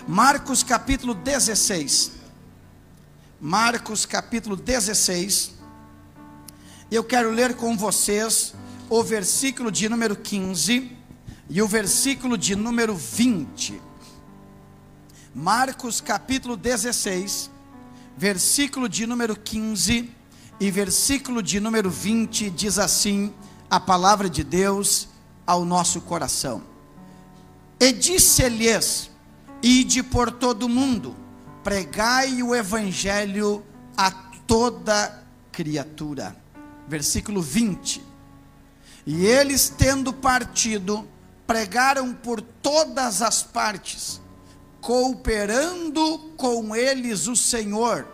Marcos capítulo 16. Marcos capítulo 16. Eu quero ler com vocês o versículo de número 15 e o versículo de número 20. Marcos capítulo 16, versículo de número 15 e versículo de número 20, diz assim a palavra de Deus ao nosso coração. E disse-lhes: ide por todo o mundo, pregai o evangelho a toda criatura. Versículo 20. E eles, tendo partido, pregaram por todas as partes, cooperando com eles o Senhor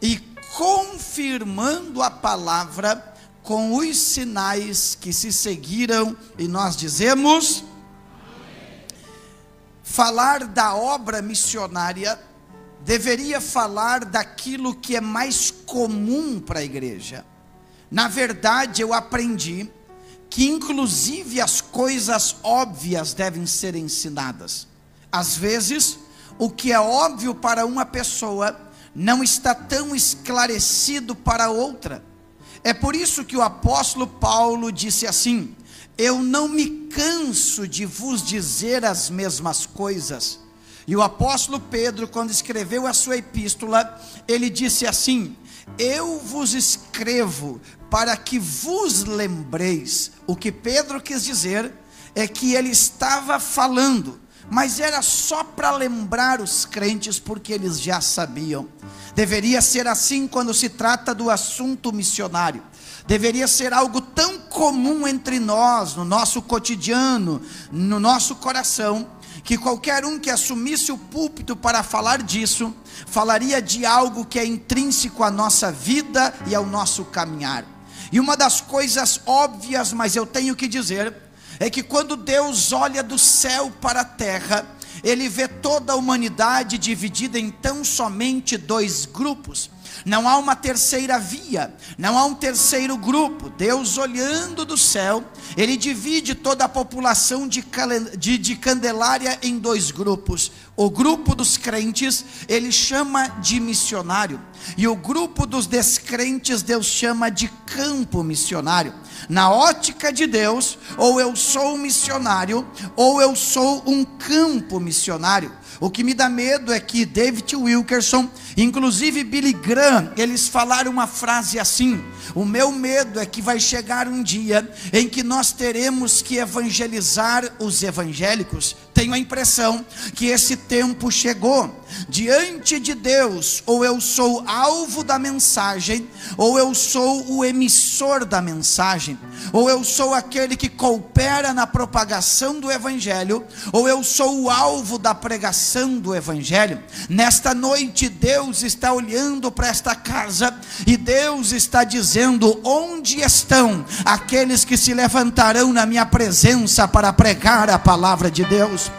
e confirmando a palavra com os sinais que se seguiram. E nós dizemos: falar da obra missionária deveria falar daquilo que é mais comum para a igreja. Na verdade, eu aprendi que inclusive as coisas óbvias devem ser ensinadas. Às vezes, o que é óbvio para uma pessoa não está tão esclarecido para outra. É por isso que o apóstolo Paulo disse assim: eu não me canso de vos dizer as mesmas coisas. E o apóstolo Pedro, quando escreveu a sua epístola, ele disse assim: eu vos escrevo para que vos lembreis. O que Pedro quis dizer é que ele estava falando, mas era só para lembrar os crentes, porque eles já sabiam. Deveria ser assim quando se trata do assunto missionário. Deveria ser algo tão comum entre nós, no nosso cotidiano, no nosso coração, que qualquer um que assumisse o púlpito para falar disso, falaria de algo que é intrínseco à nossa vida e ao nosso caminhar. E uma das coisas óbvias, mas eu tenho que dizer, é que quando Deus olha do céu para a terra, Ele vê toda a humanidade dividida em tão somente dois grupos. Não há uma terceira via, não há um terceiro grupo. Deus, olhando do céu, Ele divide toda a população de Candelária em dois grupos. O grupo dos crentes Ele chama de missionário, e o grupo dos descrentes Deus chama de campo missionário. Na ótica de Deus, ou eu sou um missionário, ou eu sou um campo missionário. O que me dá medo é que David Wilkerson, inclusive Billy Graham, eles falaram uma frase assim: o meu medo é que vai chegar um dia em que nós teremos que evangelizar os evangélicos. Tenho a impressão que esse tempo chegou. Diante de Deus, ou eu sou alvo da mensagem, ou eu sou o emissor da mensagem, ou eu sou aquele que coopera na propagação do evangelho, ou eu sou o alvo da pregação do evangelho. Nesta noite Deus está olhando para esta casa e Deus está dizendo: onde estão aqueles que se levantarão na minha presença para pregar a palavra de Deus?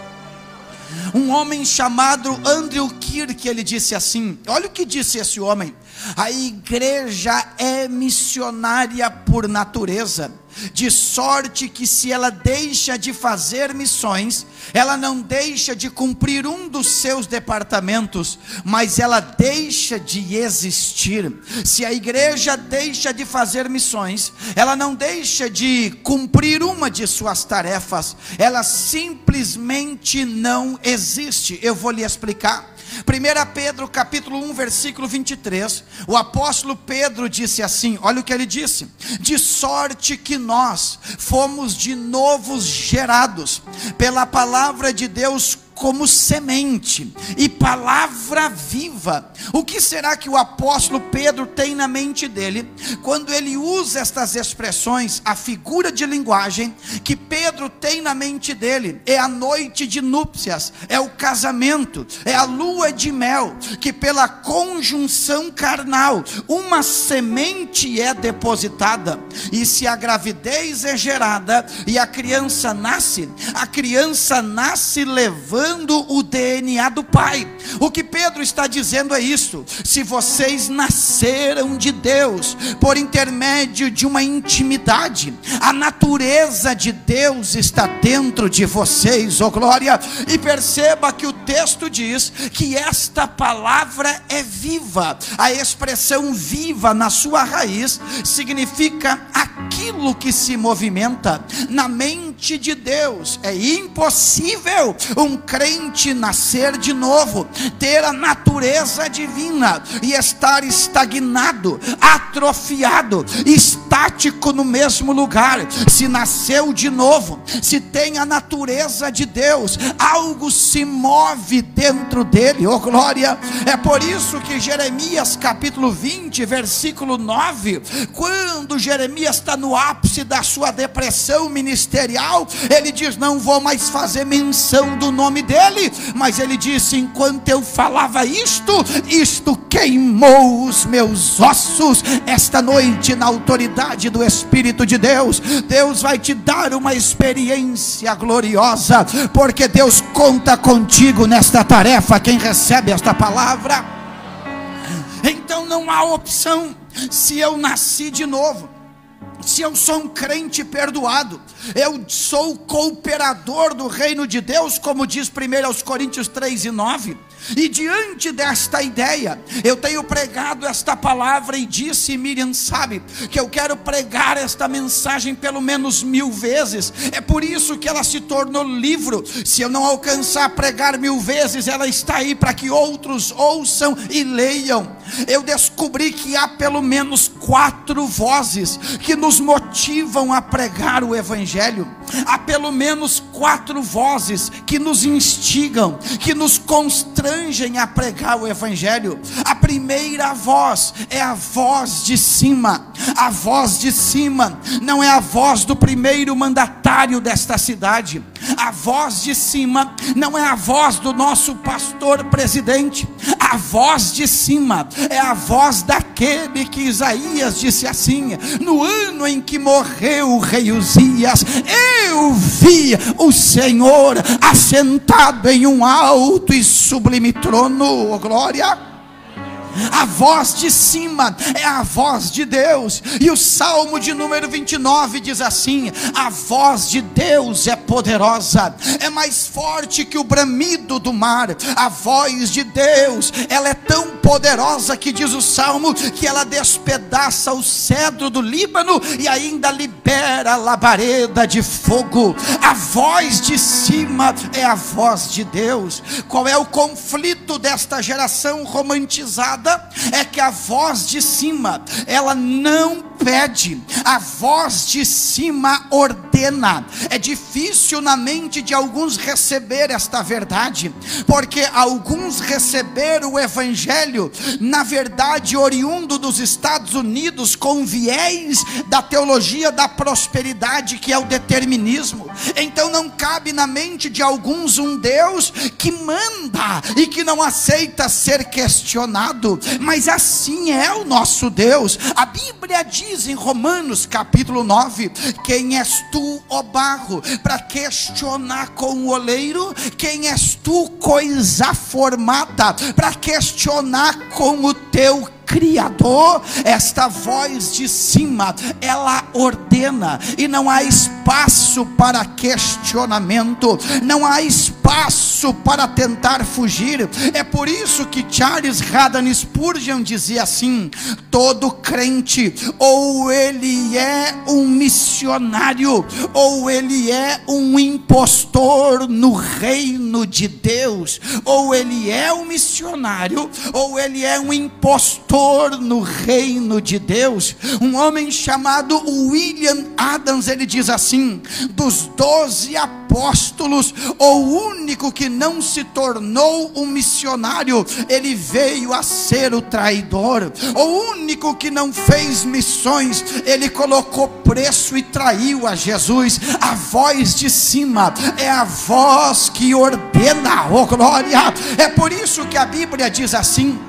Um homem chamado Andrew Kirk, ele disse assim, olha o que disse esse homem: a igreja é missionária por natureza, de sorte que se ela deixa de fazer missões, ela não deixa de cumprir um dos seus departamentos, mas ela deixa de existir. Se a igreja deixa de fazer missões, ela não deixa de cumprir uma de suas tarefas, ela simplesmente não existe. Eu vou lhe explicar. 1 Pedro capítulo 1 versículo 23, o apóstolo Pedro disse assim, olha o que ele disse: de sorte que nós fomos de novo gerados pela palavra de Deus como semente e palavra viva. O que será que o apóstolo Pedro tem na mente dele quando ele usa estas expressões? A figura de linguagem que Pedro tem na mente dele é a noite de núpcias, é o casamento, é a lua de mel, que pela conjunção carnal uma semente é depositada, e se a gravidez é gerada e a criança nasce levando revelando o DNA do Pai. O que Pedro está dizendo é isso: se vocês nasceram de Deus por intermédio de uma intimidade, a natureza de Deus está dentro de vocês, oh glória. E perceba que o texto diz que esta palavra é viva. A expressão viva na sua raiz significa aquilo que se movimenta na mente de Deus. É impossível um crente nascer de novo, ter a natureza divina e estar estagnado, atrofiado, estático no mesmo lugar. Se nasceu de novo, se tem a natureza de Deus, algo se move dentro dele, oh glória. É por isso que Jeremias capítulo 20 versículo 9, quando Jeremias está no ápice da sua depressão ministerial, ele diz: não vou mais fazer menção do nome dele, mas ele disse: enquanto eu falava isto queimou os meus ossos. Esta noite, na autoridade do Espírito de Deus, Deus vai te dar uma experiência gloriosa, porque Deus conta contigo nesta tarefa. Quem recebe esta palavra? Então não há opção. Se eu nasci de novo, se eu sou um crente perdoado, eu sou cooperador do reino de Deus, como diz 1 Coríntios 3:9. E diante desta ideia, eu tenho pregado esta palavra, e disse, Miriam sabe, que eu quero pregar esta mensagem pelo menos 1000 vezes. É por isso que ela se tornou livro. Se eu não alcançar a pregar 1000 vezes, ela está aí para que outros ouçam e leiam. Eu descobri que há pelo menos 4 vozes que nos motivam a pregar o Evangelho. Há pelo menos 4 vozes que nos instigam, que nos constrangem a pregar o Evangelho. A primeira voz é a voz de cima. A voz de cima não é a voz do primeiro mandatário desta cidade. A voz de cima não é a voz do nosso pastor presidente. A voz de cima é a voz daquele que Isaías disse assim: no ano em que morreu o rei Uzias, eu vi o Senhor assentado em um alto e sublime trono, oh glória. A voz de cima é a voz de Deus. E o Salmo de número 29 diz assim: a voz de Deus é poderosa, é mais forte que o bramido do mar. A voz de Deus, ela é tão poderosa que diz o Salmo que ela despedaça o cedro do Líbano e ainda libera a labareda de fogo. A voz de cima é a voz de Deus. Qual é o conflito desta geração romantizada? É que a voz de cima, ela não pede, a voz de cima ordena. É difícil na mente de alguns receber esta verdade, porque alguns receberam o Evangelho, na verdade oriundo dos Estados Unidos, com viés da teologia da prosperidade, que é o determinismo. Então não cabe na mente de alguns um Deus que manda e que não aceita ser questionado. Mas assim é o nosso Deus. A Bíblia diz em Romanos capítulo 9: quem és tu, ó barro, para questionar com o oleiro? Quem és tu, coisa formada, para questionar com o teu Criador? Esta voz de cima, ela ordena, e não há espaço para questionamento, não há espaço para tentar fugir. É por isso que Charles Haddon Spurgeon dizia assim: todo crente, ou ele é um missionário, ou ele é um impostor no reino de Deus. Ou ele é um missionário, ou ele é um impostor no reino de Deus. Um homem chamado William Adams, ele diz assim: dos 12 apóstolos, o único que não se tornou um missionário, ele veio a ser o traidor. O único que não fez missões, ele colocou preço e traiu a Jesus. A voz de cima é a voz que ordena, oh glória. É por isso que a Bíblia diz assim: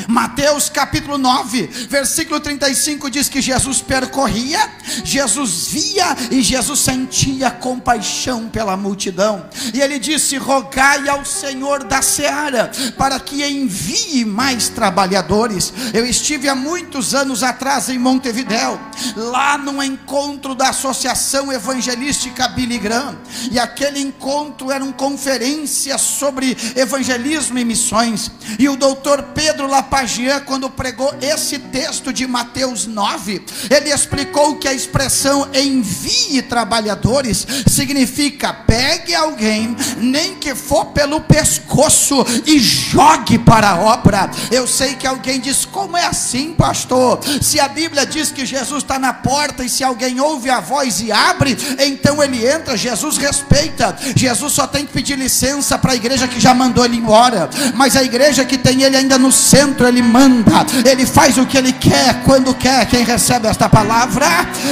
Mateus capítulo 9, versículo 35 diz que Jesus percorria, Jesus via e Jesus sentia compaixão pela multidão. E ele disse: rogai ao Senhor da seara para que envie mais trabalhadores. Eu estive há muitos anos atrás em Montevidéu, lá num encontro da Associação Evangelística Billy Graham, e aquele encontro era uma conferência sobre evangelismo e missões, e o doutor Pedro Lapagian, quando pregou esse texto de Mateus 9, ele explicou que a expressão envie trabalhadores significa: pegue alguém, nem que for pelo pescoço, e jogue para a obra. Eu sei que alguém diz: como é assim, pastor? Se a Bíblia diz que Jesus está na porta, e se alguém ouve a voz e abre, então ele entra. Jesus respeita. Jesus só tem que pedir licença para a igreja que já mandou ele embora, mas a igreja que tem ele ainda no centro, ele manda, ele faz o que ele quer, quando quer. Quem recebe esta palavra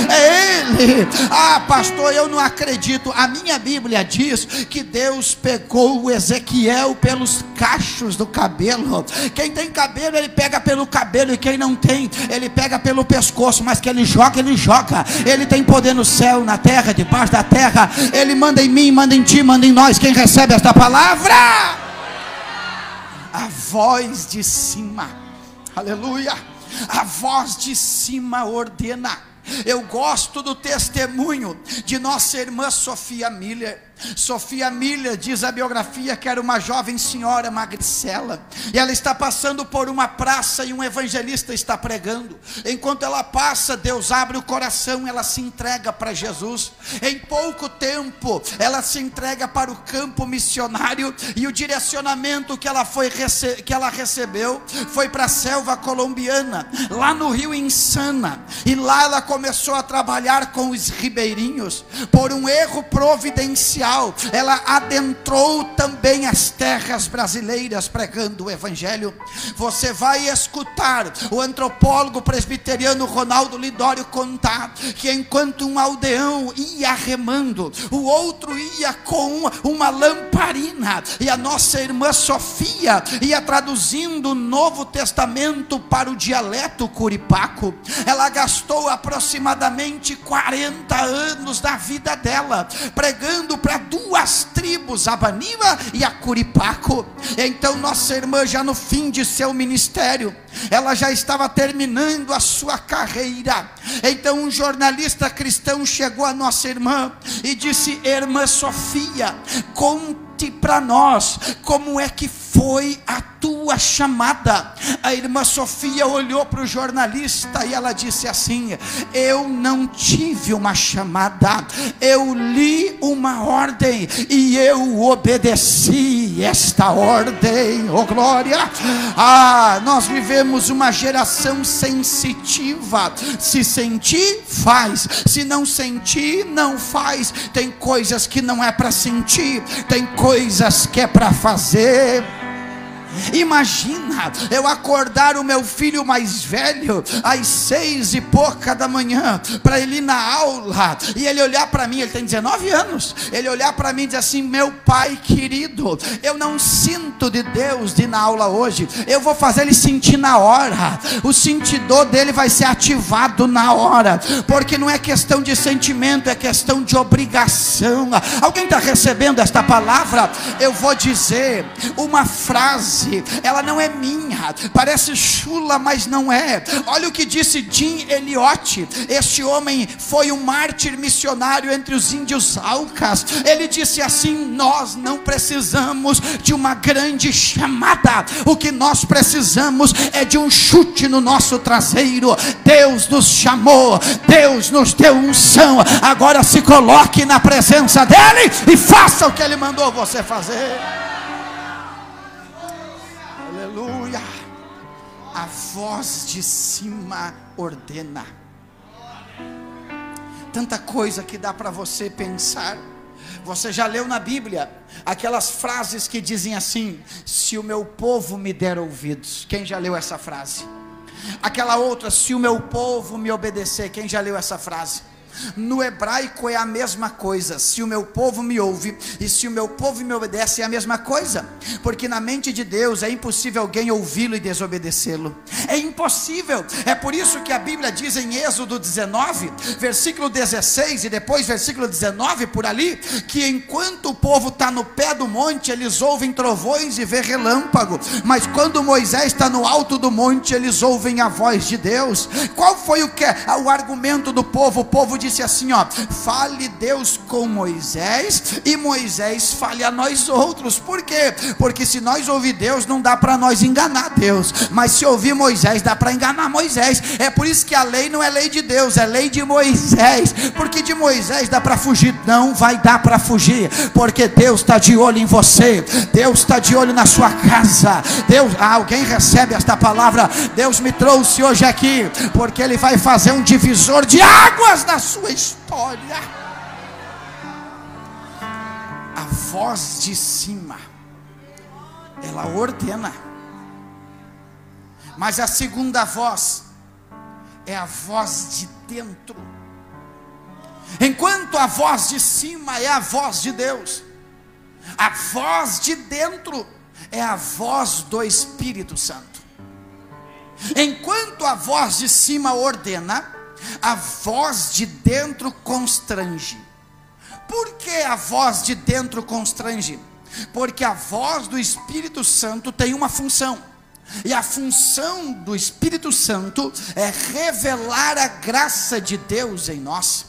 é ele. Ah, pastor, eu não acredito. A minha Bíblia diz que Deus pegou o Ezequiel pelos cachos do cabelo. Quem tem cabelo, ele pega pelo cabelo, e quem não tem, ele pega pelo pescoço. Mas que ele joga, ele joga. Ele tem poder no céu, na terra, debaixo da terra. Ele manda em mim, manda em ti, manda em nós. Quem recebe esta palavra? A voz de cima, aleluia, a voz de cima ordena. Eu gosto do testemunho de nossa irmã Sofia Miller. Sofia Miller, diz a biografia, que era uma jovem senhora magricela, e ela está passando por uma praça e um evangelista está pregando. Enquanto ela passa, Deus abre o coração, ela se entrega para Jesus. Em pouco tempo ela se entrega para o campo missionário, e o direcionamento que ela recebeu foi para a selva colombiana, lá no rio Insana, e lá ela começou a trabalhar com os ribeirinhos. Por um erro providencial, ela adentrou também as terras brasileiras pregando o evangelho. Você vai escutar o antropólogo presbiteriano Ronaldo Lidório contar que enquanto um aldeão ia remando, o outro ia com uma lamparina, e a nossa irmã Sofia ia traduzindo o Novo Testamento para o dialeto curipaco. Ela gastou aproximadamente 40 anos da vida dela pregando para duas tribos, a Baniva e a Curipaco. Então nossa irmã, já no fim de seu ministério, ela já estava terminando a sua carreira. Então um jornalista cristão chegou a nossa irmã e disse: irmã Sofia, conte para nós como é que foi a tua chamada. A irmã Sofia olhou para o jornalista e ela disse assim: eu não tive uma chamada, eu li uma ordem e eu obedeci esta ordem. Oh glória! Ah, nós vivemos uma geração sensitiva. Se sentir, faz. Se não sentir, não faz. Tem coisas que não é para sentir, tem coisas que é para fazer. Imagina eu acordar o meu filho mais velho às 6 e pouca da manhã para ele ir na aula, e ele olhar para mim, ele tem 19 anos, ele olhar para mim e dizer assim: meu pai querido, eu não sinto de Deus de ir na aula hoje. Eu vou fazer ele sentir na hora, o sentidor dele vai ser ativado na hora, porque não é questão de sentimento, é questão de obrigação. Alguém está recebendo esta palavra? Eu vou dizer uma frase, ela não é minha, parece chula, mas não é. Olha o que disse Jim Elliot. Este homem foi um mártir missionário entre os índios Aucas. Ele disse assim: nós não precisamos de uma grande chamada, o que nós precisamos é de um chute no nosso traseiro. Deus nos chamou, Deus nos deu unção, agora se coloque na presença dele e faça o que ele mandou você fazer. Aleluia. A voz de cima ordena. Tanta coisa que dá para você pensar. Você já leu na Bíblia aquelas frases que dizem assim: se o meu povo me der ouvidos. Quem já leu essa frase? Aquela outra: se o meu povo me obedecer. Quem já leu essa frase? No hebraico é a mesma coisa. Se o meu povo me ouve e se o meu povo me obedece, é a mesma coisa, porque na mente de Deus é impossível alguém ouvi-lo e desobedecê-lo. É impossível. É por isso que a Bíblia diz em Êxodo 19, versículo 16 e depois versículo 19 por ali, que enquanto o povo está no pé do monte, eles ouvem trovões e vê relâmpago, mas quando Moisés está no alto do monte, eles ouvem a voz de Deus. Qual foi o argumento do povo? O povo disse assim, ó: fale Deus com Moisés e Moisés fale a nós outros. Por quê? Porque se nós ouvir Deus, não dá para nós enganar Deus, mas se ouvir Moisés, dá para enganar Moisés. É por isso que a lei não é lei de Deus, é lei de Moisés, porque de Moisés dá para fugir. Não vai dar para fugir, porque Deus está de olho em você, Deus está de olho na sua casa. Deus, alguém recebe esta palavra? Deus me trouxe hoje aqui, porque Ele vai fazer um divisor de águas na sua história. A voz de cima, ela ordena, mas a segunda voz é a voz de dentro. Enquanto a voz de cima é a voz de Deus, a voz de dentro é a voz do Espírito Santo. Enquanto a voz de cima ordena, a voz de dentro constrange. Por que a voz de dentro constrange? Porque a voz do Espírito Santo tem uma função, e a função do Espírito Santo é revelar a graça de Deus em nós.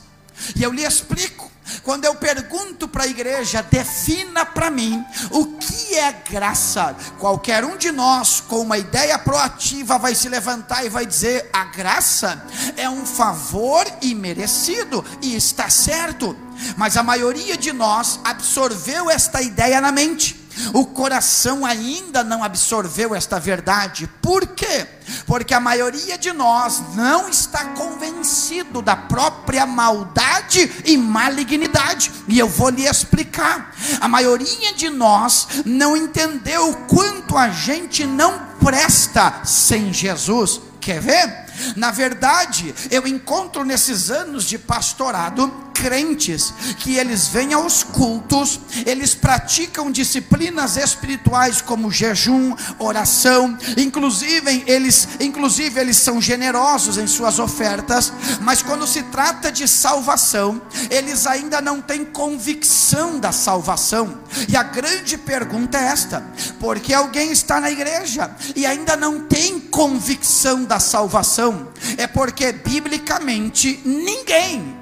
E eu lhe explico. Quando eu pergunto para a igreja, defina para mim o que é graça, qualquer um de nós com uma ideia proativa vai se levantar e vai dizer: a graça é um favor imerecido, e está certo. Mas a maioria de nós absorveu esta ideia na mente, o coração ainda não absorveu esta verdade. Por quê? Porque a maioria de nós não está convencido da própria maldade e malignidade, e eu vou lhe explicar. A maioria de nós não entendeu o quanto a gente não presta sem Jesus. Quer ver? Na verdade, eu encontro nesses anos de pastorado crentes que eles vêm aos cultos, eles praticam disciplinas espirituais como jejum, oração, inclusive eles são generosos em suas ofertas, mas quando se trata de salvação, eles ainda não têm convicção da salvação. E a grande pergunta é esta: por que alguém está na igreja e ainda não tem convicção da salvação? É porque biblicamente ninguém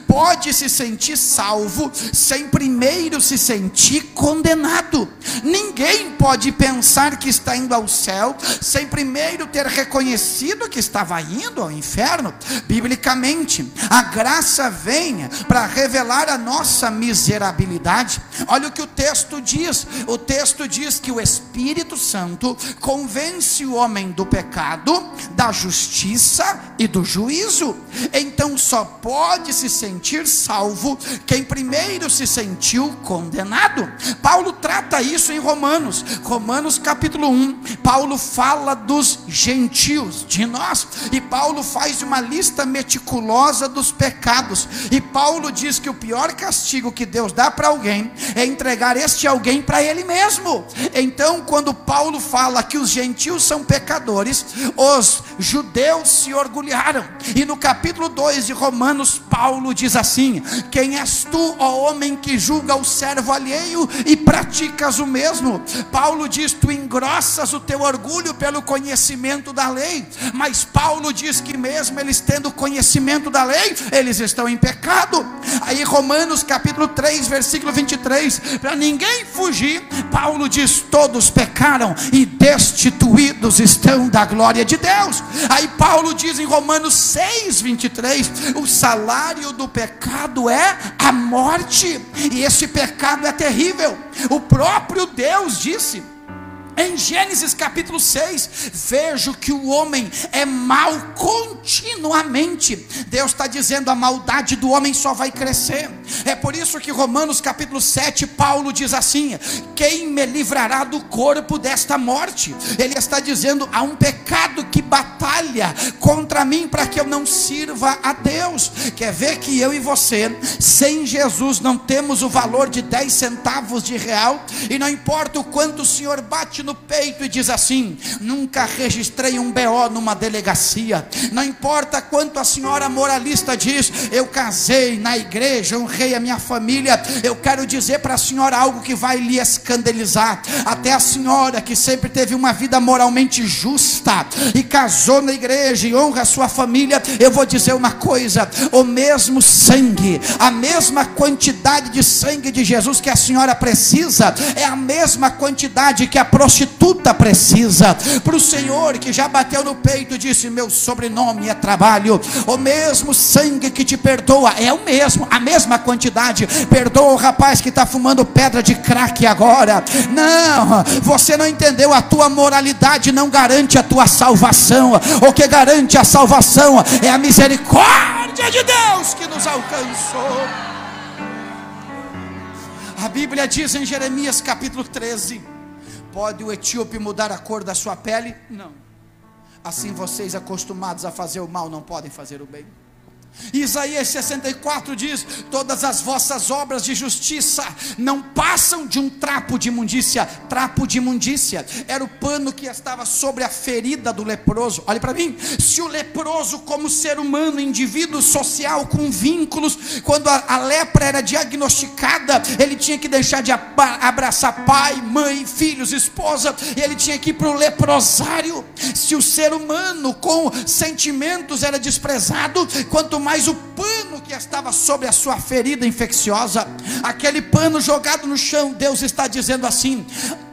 pode se sentir salvo sem primeiro se sentir condenado. Ninguém pode pensar que está indo ao céu sem primeiro ter reconhecido que estava indo ao inferno. Biblicamente, a graça vem para revelar a nossa miserabilidade. Olha o que o texto diz. O texto diz que o Espírito Santo convence o homem do pecado, da justiça e do juízo. Então só pode se sentir salvo quem primeiro se sentiu condenado. Paulo trata isso em Romanos capítulo 1. Paulo fala dos gentios, de nós, e Paulo faz uma lista meticulosa dos pecados, e Paulo diz que o pior castigo que Deus dá para alguém é entregar este alguém para ele mesmo. Então quando Paulo fala que os gentios são pecadores, os judeus se orgulharam, e no capítulo 2 de Romanos, Paulo diz assim: quem és tu, ó homem, que julga o servo alheio e praticas o mesmo? Paulo diz: tu engrossas o teu orgulho pelo conhecimento da lei. Mas Paulo diz que mesmo eles tendo conhecimento da lei, eles estão em pecado. Aí Romanos capítulo 3 versículo 23, para ninguém fugir, Paulo diz: todos pecaram e destituídos estão da glória de Deus. Aí Paulo diz em Romanos 6, 23, o salário do pecado é a morte, e esse pecado é terrível. O próprio Deus disse em Gênesis capítulo 6, vejo que o homem é mau continuamente. Deus está dizendo: a maldade do homem só vai crescer. É por isso que Romanos capítulo 7, Paulo diz assim: quem me livrará do corpo desta morte? Ele está dizendo: há um pecado que batalha contra mim para que eu não sirva a Deus. Quer ver que eu e você, sem Jesus, não temos o valor de 10 centavos de real? E não importa o quanto o senhor bate no peito e diz assim: nunca registrei um BO numa delegacia. Não importa quanto a senhora moralista diz: eu casei na igreja, honrei a minha família. Eu quero dizer para a senhora algo que vai lhe escandalizar. Até a senhora que sempre teve uma vida moralmente justa e casou na igreja e honra a sua família, eu vou dizer uma coisa: o mesmo sangue, a mesma quantidade de sangue de Jesus que a senhora precisa, é a mesma quantidade que a prostituta precisa. Para o senhor que já bateu no peito e disse: meu sobrenome é trabalho, o mesmo sangue que te perdoa é o mesmo, a mesma quantidade perdoa o rapaz que está fumando pedra de crack agora. Não, você não entendeu. A tua moralidade não garante a tua salvação. O que garante a salvação é a misericórdia de Deus que nos alcançou. A Bíblia diz em Jeremias capítulo 13: pode o etíope mudar a cor da sua pele? Não. Assim vocês, acostumados a fazer o mal, não podem fazer o bem. Isaías 64 diz: todas as vossas obras de justiça não passam de um trapo de imundícia. Trapo de imundícia era o pano que estava sobre a ferida do leproso. Olhe para mim, se o leproso, como ser humano, indivíduo social com vínculos, quando a lepra era diagnosticada, ele tinha que deixar de abraçar pai, mãe, filhos, esposa, e ele tinha que ir para o leprosário. Se o ser humano com sentimentos era desprezado, quanto mais o pano que estava sobre a sua ferida infecciosa, aquele pano jogado no chão. Deus está dizendo assim: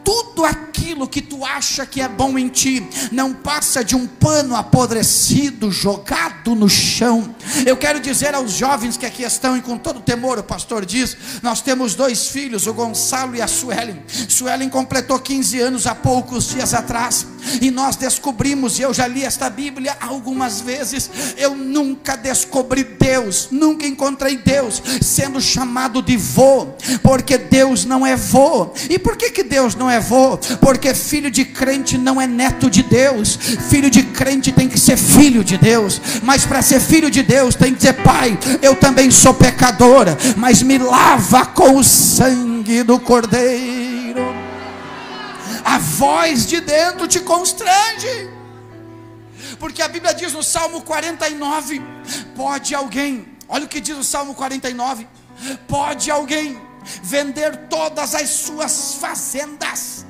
tudo aquilo que tu acha que é bom em ti, não passa de um pano apodrecido jogado no chão. Eu quero dizer aos jovens que aqui estão, e com todo temor o pastor diz: nós temos 2 filhos, o Gonçalo e a Suelen. Suelen completou 15 anos há poucos dias atrás, e nós descobrimos, e eu já li esta Bíblia algumas vezes, eu nunca descobri Deus, nunca encontrei Deus sendo chamado de vô, porque Deus não é vô. E por que Deus não é vô? Porque filho de crente não é neto de Deus. Filho de crente tem que ser filho de Deus. Mas para ser filho de Deus tem que dizer: pai, eu também sou pecadora, mas me lava com o sangue do Cordeiro. A voz de dentro te constrange, porque a Bíblia diz no Salmo 49, pode alguém, olha o que diz o Salmo 49, pode alguém vender todas as suas fazendas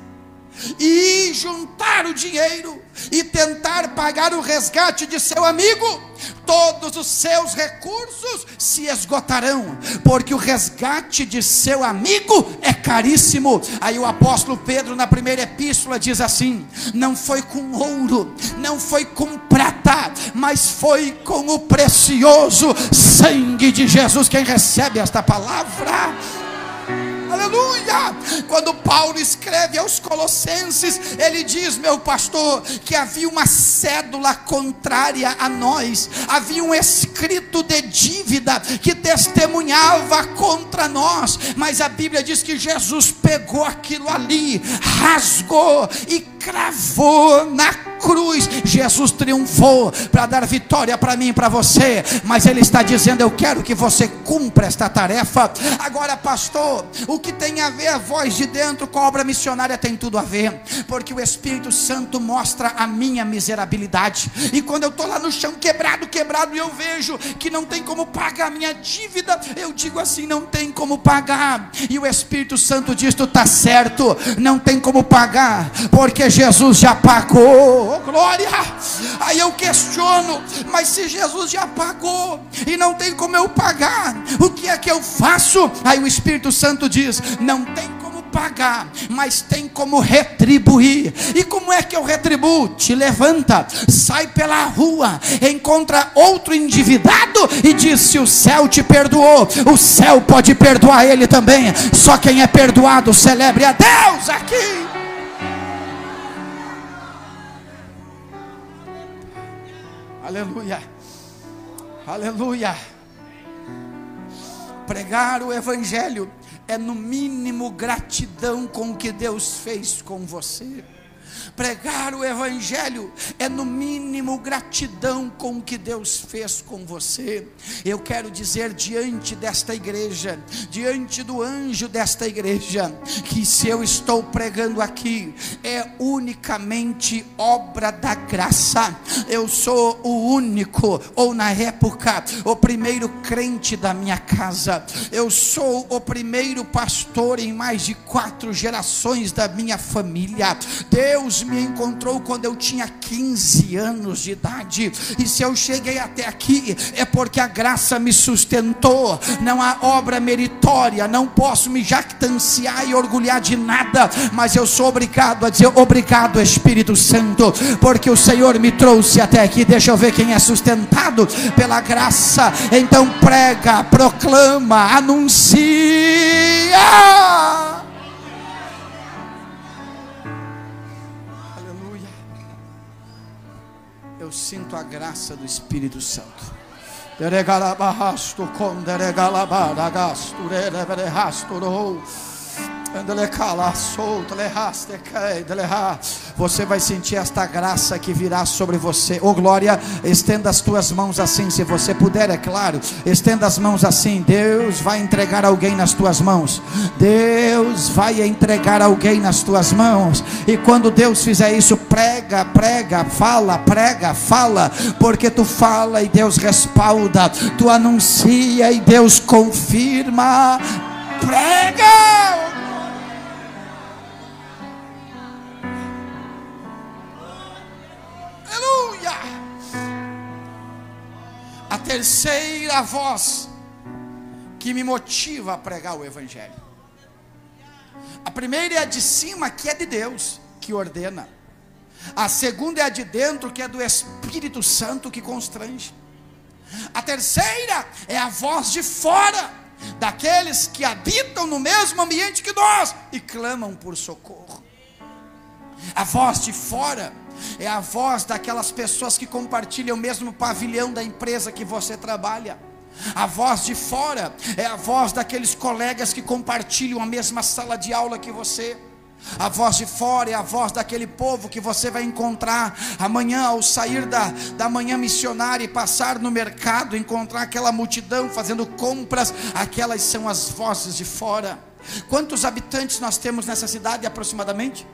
e juntar o dinheiro e tentar pagar o resgate de seu amigo? Todos os seus recursos se esgotarão, porque o resgate de seu amigo é caríssimo. Aí o apóstolo Pedro, na primeira epístola, diz assim: não foi com ouro, não foi com prata, mas foi com o precioso sangue de Jesus. Quem recebe esta palavra? Aleluia! Quando Paulo escreve aos Colossenses, ele diz, meu pastor, que havia uma cédula contrária a nós, havia um escrito de dívida que testemunhava contra nós, mas a Bíblia diz que Jesus pegou aquilo ali, rasgou e cravou na cruz. Jesus triunfou para dar vitória para mim e para você, mas Ele está dizendo: eu quero que você cumpra esta tarefa. Agora, pastor, o que tem a ver a voz de dentro com a obra missionária? Tem tudo a ver, porque o Espírito Santo mostra a minha miserabilidade, e quando eu estou lá no chão quebrado, e eu vejo que não tem como pagar a minha dívida, eu digo assim: não tem como pagar, e o Espírito Santo diz: tu está certo, não tem como pagar, porque Jesus já pagou. Oh, glória! Aí eu questiono: mas se Jesus já pagou e não tem como eu pagar, o que é que eu faço? Aí o Espírito Santo diz: não tem como pagar, mas tem como retribuir. E como é que eu retribuo? Te levanta, sai pela rua, encontra outro endividado e diz: se o céu te perdoou, o céu pode perdoar ele também. Só quem é perdoado celebre a Deus aqui. Aleluia, aleluia. Pregar o Evangelho é no mínimo gratidão com o que Deus fez com você. Pregar o evangelho é no mínimo gratidão com o que Deus fez com você. Eu quero dizer diante desta igreja, diante do anjo desta igreja, que se eu estou pregando aqui, é unicamente obra da graça. Eu sou o único, ou na época, o primeiro crente da minha casa. Eu sou o primeiro pastor em mais de 4 gerações da minha família. Deus me encontrou quando eu tinha 15 anos de idade, e se eu cheguei até aqui, é porque a graça me sustentou. Não há obra meritória, não posso me jactanciar e orgulhar de nada, mas eu sou obrigado a dizer obrigado, Espírito Santo, porque o Senhor me trouxe até aqui. Deixa eu ver quem é sustentado pela graça. Então prega, proclama, anuncia. Aleluia. Eu sinto a graça do Espírito Santo. Você vai sentir esta graça que virá sobre você. Oh glória, estenda as tuas mãos assim, se você puder, é claro. Estenda as mãos assim. Deus vai entregar alguém nas tuas mãos. Deus vai entregar alguém nas tuas mãos. E quando Deus fizer isso, prega, prega, fala, prega, fala, porque tu fala e Deus respalda, tu anuncia e Deus confirma. Prega. Aleluia. A terceira voz que me motiva a pregar o evangelho. A primeira é a de cima, que é de Deus, que ordena. A segunda é a de dentro, que é do Espírito Santo, que constrange. A terceira é a voz de fora, daqueles que habitam no mesmo ambiente que nós e clamam por socorro. A voz de fora é a voz daquelas pessoas que compartilham o mesmo pavilhão da empresa que você trabalha. A voz de fora é a voz daqueles colegas que compartilham a mesma sala de aula que você. A voz de fora é a voz daquele povo que você vai encontrar amanhã ao sair da manhã missionária e passar no mercado, encontrar aquela multidão fazendo compras. Aquelas são as vozes de fora. Quantos habitantes nós temos nessa cidade aproximadamente?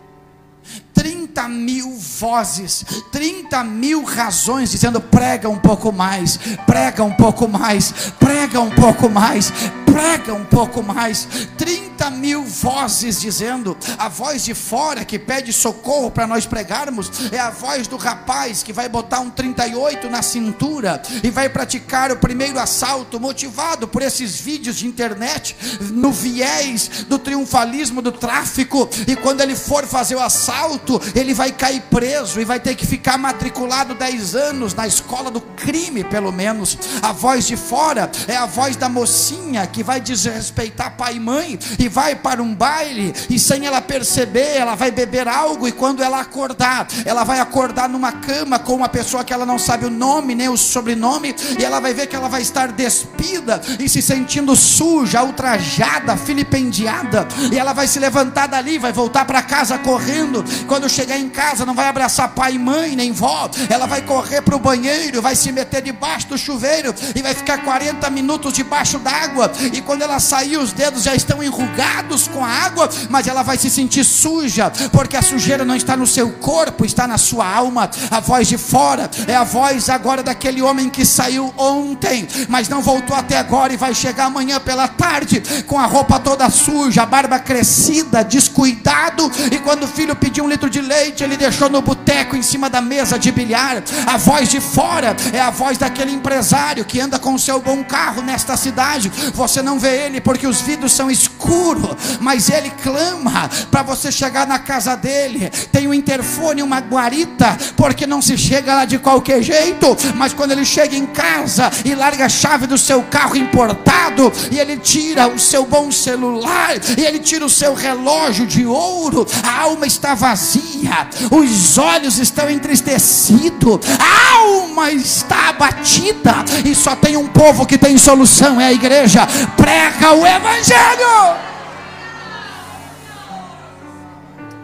30 mil vozes, 30 mil razões dizendo prega um pouco mais, prega um pouco mais, prega um pouco mais, prega um pouco mais. 30 mil vozes dizendo. A voz de fora que pede socorro para nós pregarmos é a voz do rapaz que vai botar um 38 na cintura e vai praticar o primeiro assalto, motivado por esses vídeos de internet, no viés do triunfalismo do tráfico. E quando ele for fazer o assalto, ele vai cair preso e vai ter que ficar matriculado 10 anos na escola do crime, pelo menos. A voz de fora é a voz da mocinha que vai desrespeitar pai e mãe e vai para um baile, e sem ela perceber, ela vai beber algo, e quando ela acordar, ela vai acordar numa cama com uma pessoa que ela não sabe o nome nem o sobrenome, e ela vai ver que ela vai estar despida e se sentindo suja, ultrajada, filipendiada, e ela vai se levantar dali, vai voltar para casa correndo. Quando chegar em casa, não vai abraçar pai e mãe, nem vó, ela vai correr para o banheiro, vai se meter debaixo do chuveiro e vai ficar 40 minutos debaixo d'água, e quando ela sair, os dedos já estão enrugados com a água, mas ela vai se sentir suja, porque a sujeira não está no seu corpo, está na sua alma. A voz de fora é a voz agora daquele homem que saiu ontem, mas não voltou até agora, e vai chegar amanhã pela tarde com a roupa toda suja, a barba crescida, descuidado, e quando o filho pediu 1 litro de leite, ele deixou no boteco em cima da mesa de bilhar. A voz de fora é a voz daquele empresário que anda com o seu bom carro nesta cidade. Você não vê ele porque os vidros são escuros, mas ele clama para você chegar na casa dele. Tem um interfone, uma guarita, porque não se chega lá de qualquer jeito. Mas quando ele chega em casa e larga a chave do seu carro importado, e ele tira o seu bom celular, e ele tira o seu relógio de ouro, a alma está vazia, os olhos estão entristecidos, a alma está abatida, e só tem um povo que tem solução, é a igreja. Prega o evangelho.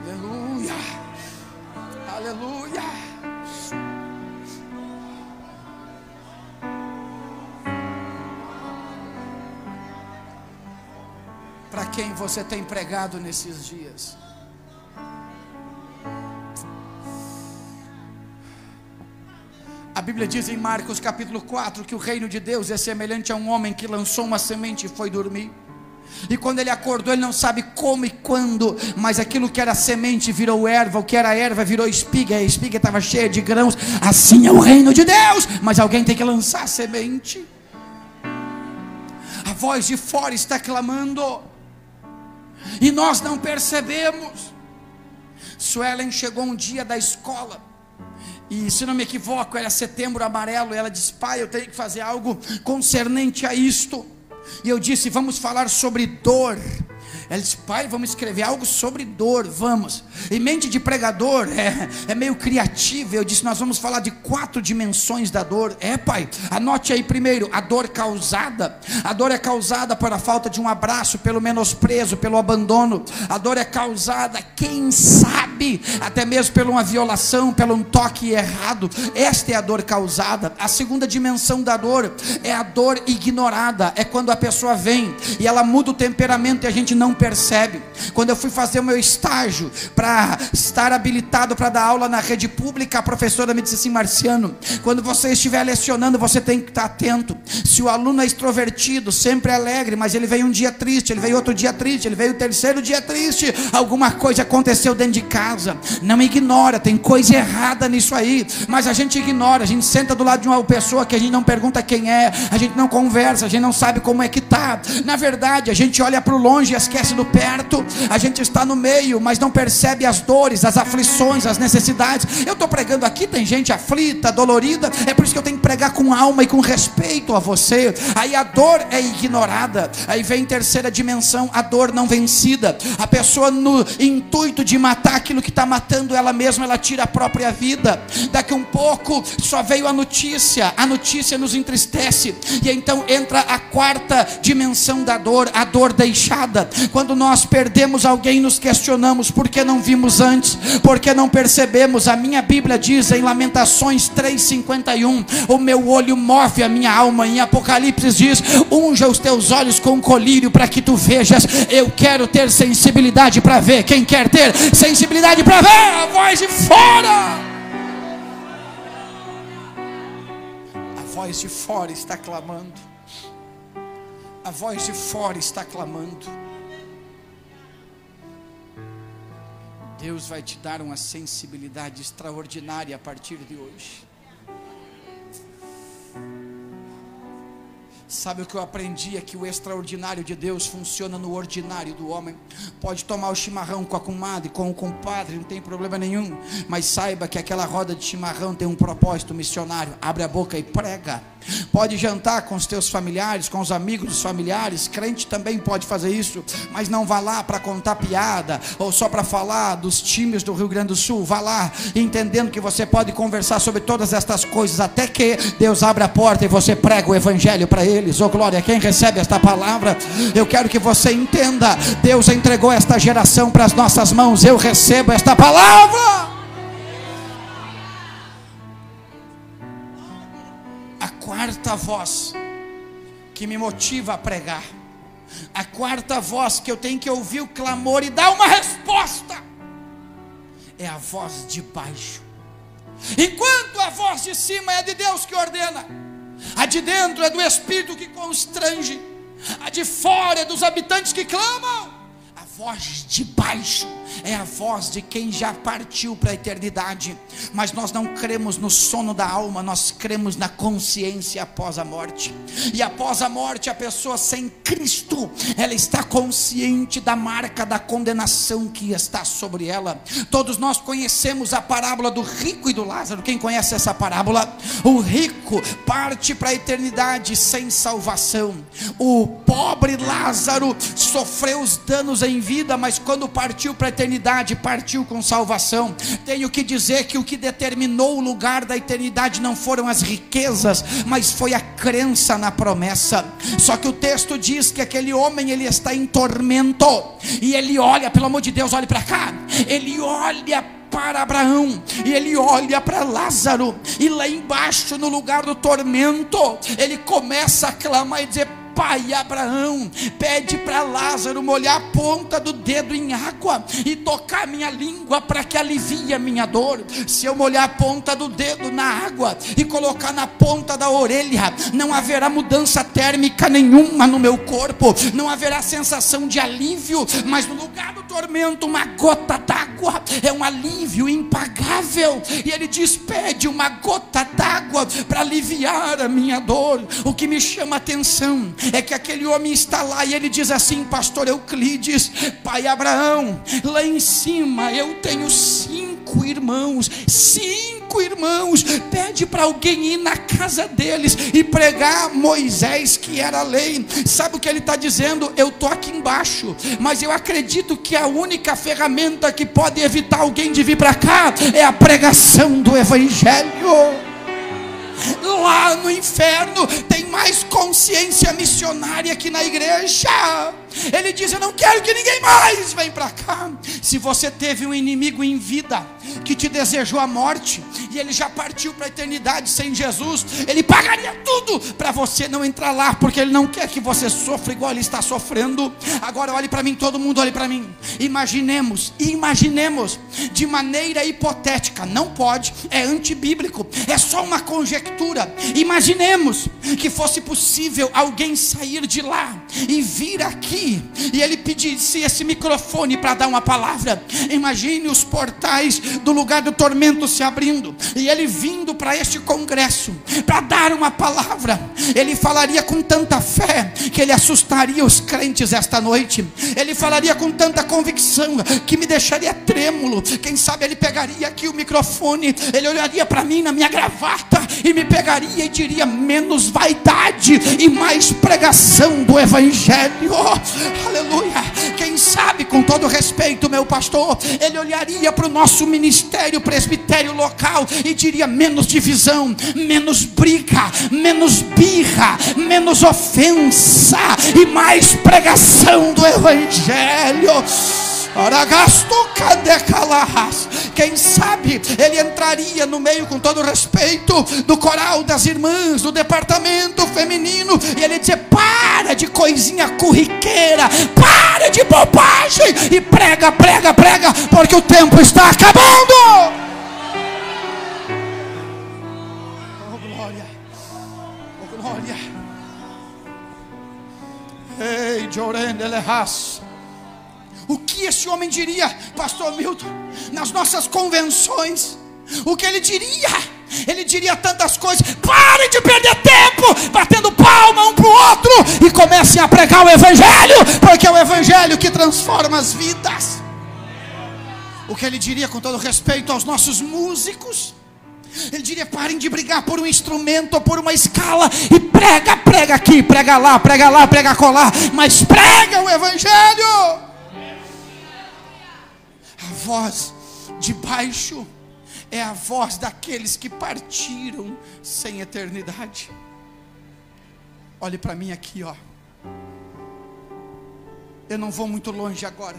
Aleluia. quem você tem pregado nesses dias? A Bíblia diz em Marcos capítulo 4 que o reino de Deus é semelhante a um homem que lançou uma semente e foi dormir. E quando ele acordou, ele não sabe como e quando, mas aquilo que era semente virou erva, o que era erva virou espiga, a espiga estava cheia de grãos. Assim é o reino de Deus, mas alguém tem que lançar a semente. A voz de fora está clamando, e nós não percebemos. Suelen chegou um dia da escola, e se não me equivoco era Setembro Amarelo, e ela disse: pai, eu tenho que fazer algo concernente a isto. E eu disse: vamos falar sobre dor. Ela disse: pai, vamos escrever algo sobre dor, vamos. E mente de pregador é meio criativa. Eu disse: nós vamos falar de 4 dimensões da dor. Pai, anote aí primeiro, a dor causada. A dor é causada pela falta de um abraço, pelo menosprezo, pelo abandono. A dor é causada, quem sabe, até mesmo por uma violação, pelo um toque errado. Esta é a dor causada. A segunda dimensão da dor é a dor ignorada. É quando a pessoa vem e ela muda o temperamento e a gente não percebe. Quando eu fui fazer o meu estágio para estar habilitado para dar aula na rede pública, a professora me disse assim: Marciano, quando você estiver lecionando, você tem que estar atento. Se o aluno é extrovertido, sempre alegre, mas ele veio um dia triste, ele veio outro dia triste, ele veio o terceiro dia triste, alguma coisa aconteceu dentro de casa. Não ignora, tem coisa errada nisso aí, mas a gente ignora. A gente senta do lado de uma pessoa que a gente não pergunta quem é, a gente não conversa, a gente não sabe como é que tá. Na verdade, a gente olha para o longe e esquece do perto. A gente está no meio, mas não percebe as dores, as aflições, as necessidades. Eu estou pregando aqui, tem gente aflita, dolorida. É por isso que eu tenho que pregar com alma e com respeito a você. Aí a dor é ignorada. Aí vem terceira dimensão, a dor não vencida. A pessoa, no intuito de matar aquilo que está matando ela mesma, ela tira a própria vida. Daqui um pouco só veio a notícia nos entristece. E então entra a quarta dimensão da dor, a dor deixada. Quando nós perdemos alguém, nos questionamos: por que não vimos antes? Por que não percebemos? A minha Bíblia diz em Lamentações 3:51: o meu olho move a minha alma. Em Apocalipse diz: unja os teus olhos com colírio para que tu vejas. Eu quero ter sensibilidade para ver. Quem quer ter sensibilidade para ver? A voz de fora. A voz de fora está clamando. A voz de fora está clamando. Deus vai te dar uma sensibilidade extraordinária a partir de hoje. Sabe o que eu aprendi? É que o extraordinário de Deus funciona no ordinário do homem. Pode tomar o chimarrão com a comadre, com o compadre, não tem problema nenhum. Mas saiba que aquela roda de chimarrão tem um propósito missionário. Abre a boca e prega. Pode jantar com os teus familiares, com os amigos dos familiares. Crente também pode fazer isso, mas não vá lá para contar piada ou só para falar dos times do Rio Grande do Sul. Vá lá entendendo que você pode conversar sobre todas estas coisas, até que Deus abra a porta e você prega o evangelho para eles. Oh glória, quem recebe esta palavra, eu quero que você entenda: Deus entregou esta geração para as nossas mãos. Eu recebo esta palavra. A quarta voz que me motiva a pregar, a quarta voz que eu tenho que ouvir o clamor e dar uma resposta, é a voz de baixo. Enquanto a voz de cima é de Deus que ordena, a de dentro é do Espírito que constrange, a de fora é dos habitantes que clamam. A voz de baixo é a voz de quem já partiu para a eternidade. Mas nós não cremos no sono da alma, nós cremos na consciência após a morte. E após a morte, a pessoa sem Cristo, ela está consciente da marca da condenação que está sobre ela. Todos nós conhecemos a parábola do rico e do Lázaro. Quem conhece essa parábola? O rico parte para a eternidade sem salvação. O pobre Lázaro sofreu os danos em vida, mas quando partiu para a eternidade, partiu com salvação. Tenho que dizer que o que determinou o lugar da eternidade não foram as riquezas, mas foi a crença na promessa. Só que o texto diz que aquele homem, ele está em tormento, e ele olha, pelo amor de Deus, olhe para cá, ele olha para Abraão, e ele olha para Lázaro, e lá embaixo, no lugar do tormento, ele começa a clamar e dizer: pai Abraão, pede para Lázaro molhar a ponta do dedo em água e tocar minha língua para que alivie a minha dor. Se eu molhar a ponta do dedo na água e colocar na ponta da orelha, não haverá mudança térmica nenhuma no meu corpo, não haverá sensação de alívio, mas no lugar do tormento, uma gota d'água é um alívio impagável. E ele diz: pede uma gota d'água para aliviar a minha dor. O que me chama a atenção é que aquele homem está lá e ele diz assim: pastor Euclides, pai Abraão, lá em cima eu tenho 5 irmãos, 5 irmãos, pede para alguém ir na casa deles e pregar Moisés, que era a lei. Sabe o que ele está dizendo? Eu estou aqui embaixo, mas eu acredito que a única ferramenta que pode evitar alguém de vir para cá é a pregação do evangelho. Lá no inferno tem mais consciência missionária que na igreja. Ele diz: eu não quero que ninguém mais venha para cá. Se você teve um inimigo em vida que te desejou a morte e ele já partiu para a eternidade sem Jesus, ele pagaria tudo para você não entrar lá, porque ele não quer que você sofra igual ele está sofrendo. Agora olhe para mim, todo mundo olhe para mim. Imaginemos de maneira hipotética, não pode, é antibíblico, é só uma conjectura. Imaginemos que fosse possível alguém sair de lá e vir aqui e ele pedisse esse microfone para dar uma palavra. Imagine os portais do lugar do tormento se abrindo e ele vindo para este congresso para dar uma palavra. Ele falaria com tanta fé que ele assustaria os crentes esta noite. Ele falaria com tanta convicção que me deixaria trêmulo. Quem sabe ele pegaria aqui o microfone, ele olharia para mim na minha gravata e me pegaria e diria: menos vaidade e mais pregação do evangelho. Aleluia. Quem sabe, com todo respeito, meu pastor, ele olharia para o nosso ministério, presbitério local, e diria: menos divisão, menos briga, menos birra, menos ofensa e mais pregação do evangelho. Quem sabe ele entraria no meio, com todo respeito, do coral das irmãs, do departamento feminino, e ele dizia: para de coisinha corriqueira, para de bobagem e prega, prega, prega, porque o tempo está acabando. Oh glória, oh glória. Ei, Jorendelehas. O que esse homem diria, pastor Milton, nas nossas convenções? O que ele diria? Ele diria tantas coisas. Parem de perder tempo batendo palma um para o outro e comecem a pregar o evangelho, porque é o evangelho que transforma as vidas. O que ele diria, com todo respeito aos nossos músicos? Ele diria: parem de brigar por um instrumento ou por uma escala e prega, prega aqui, prega lá, prega colar, mas prega o evangelho. A voz de baixo é a voz daqueles que partiram sem eternidade. Olhe para mim aqui, ó. Eu não vou muito longe agora.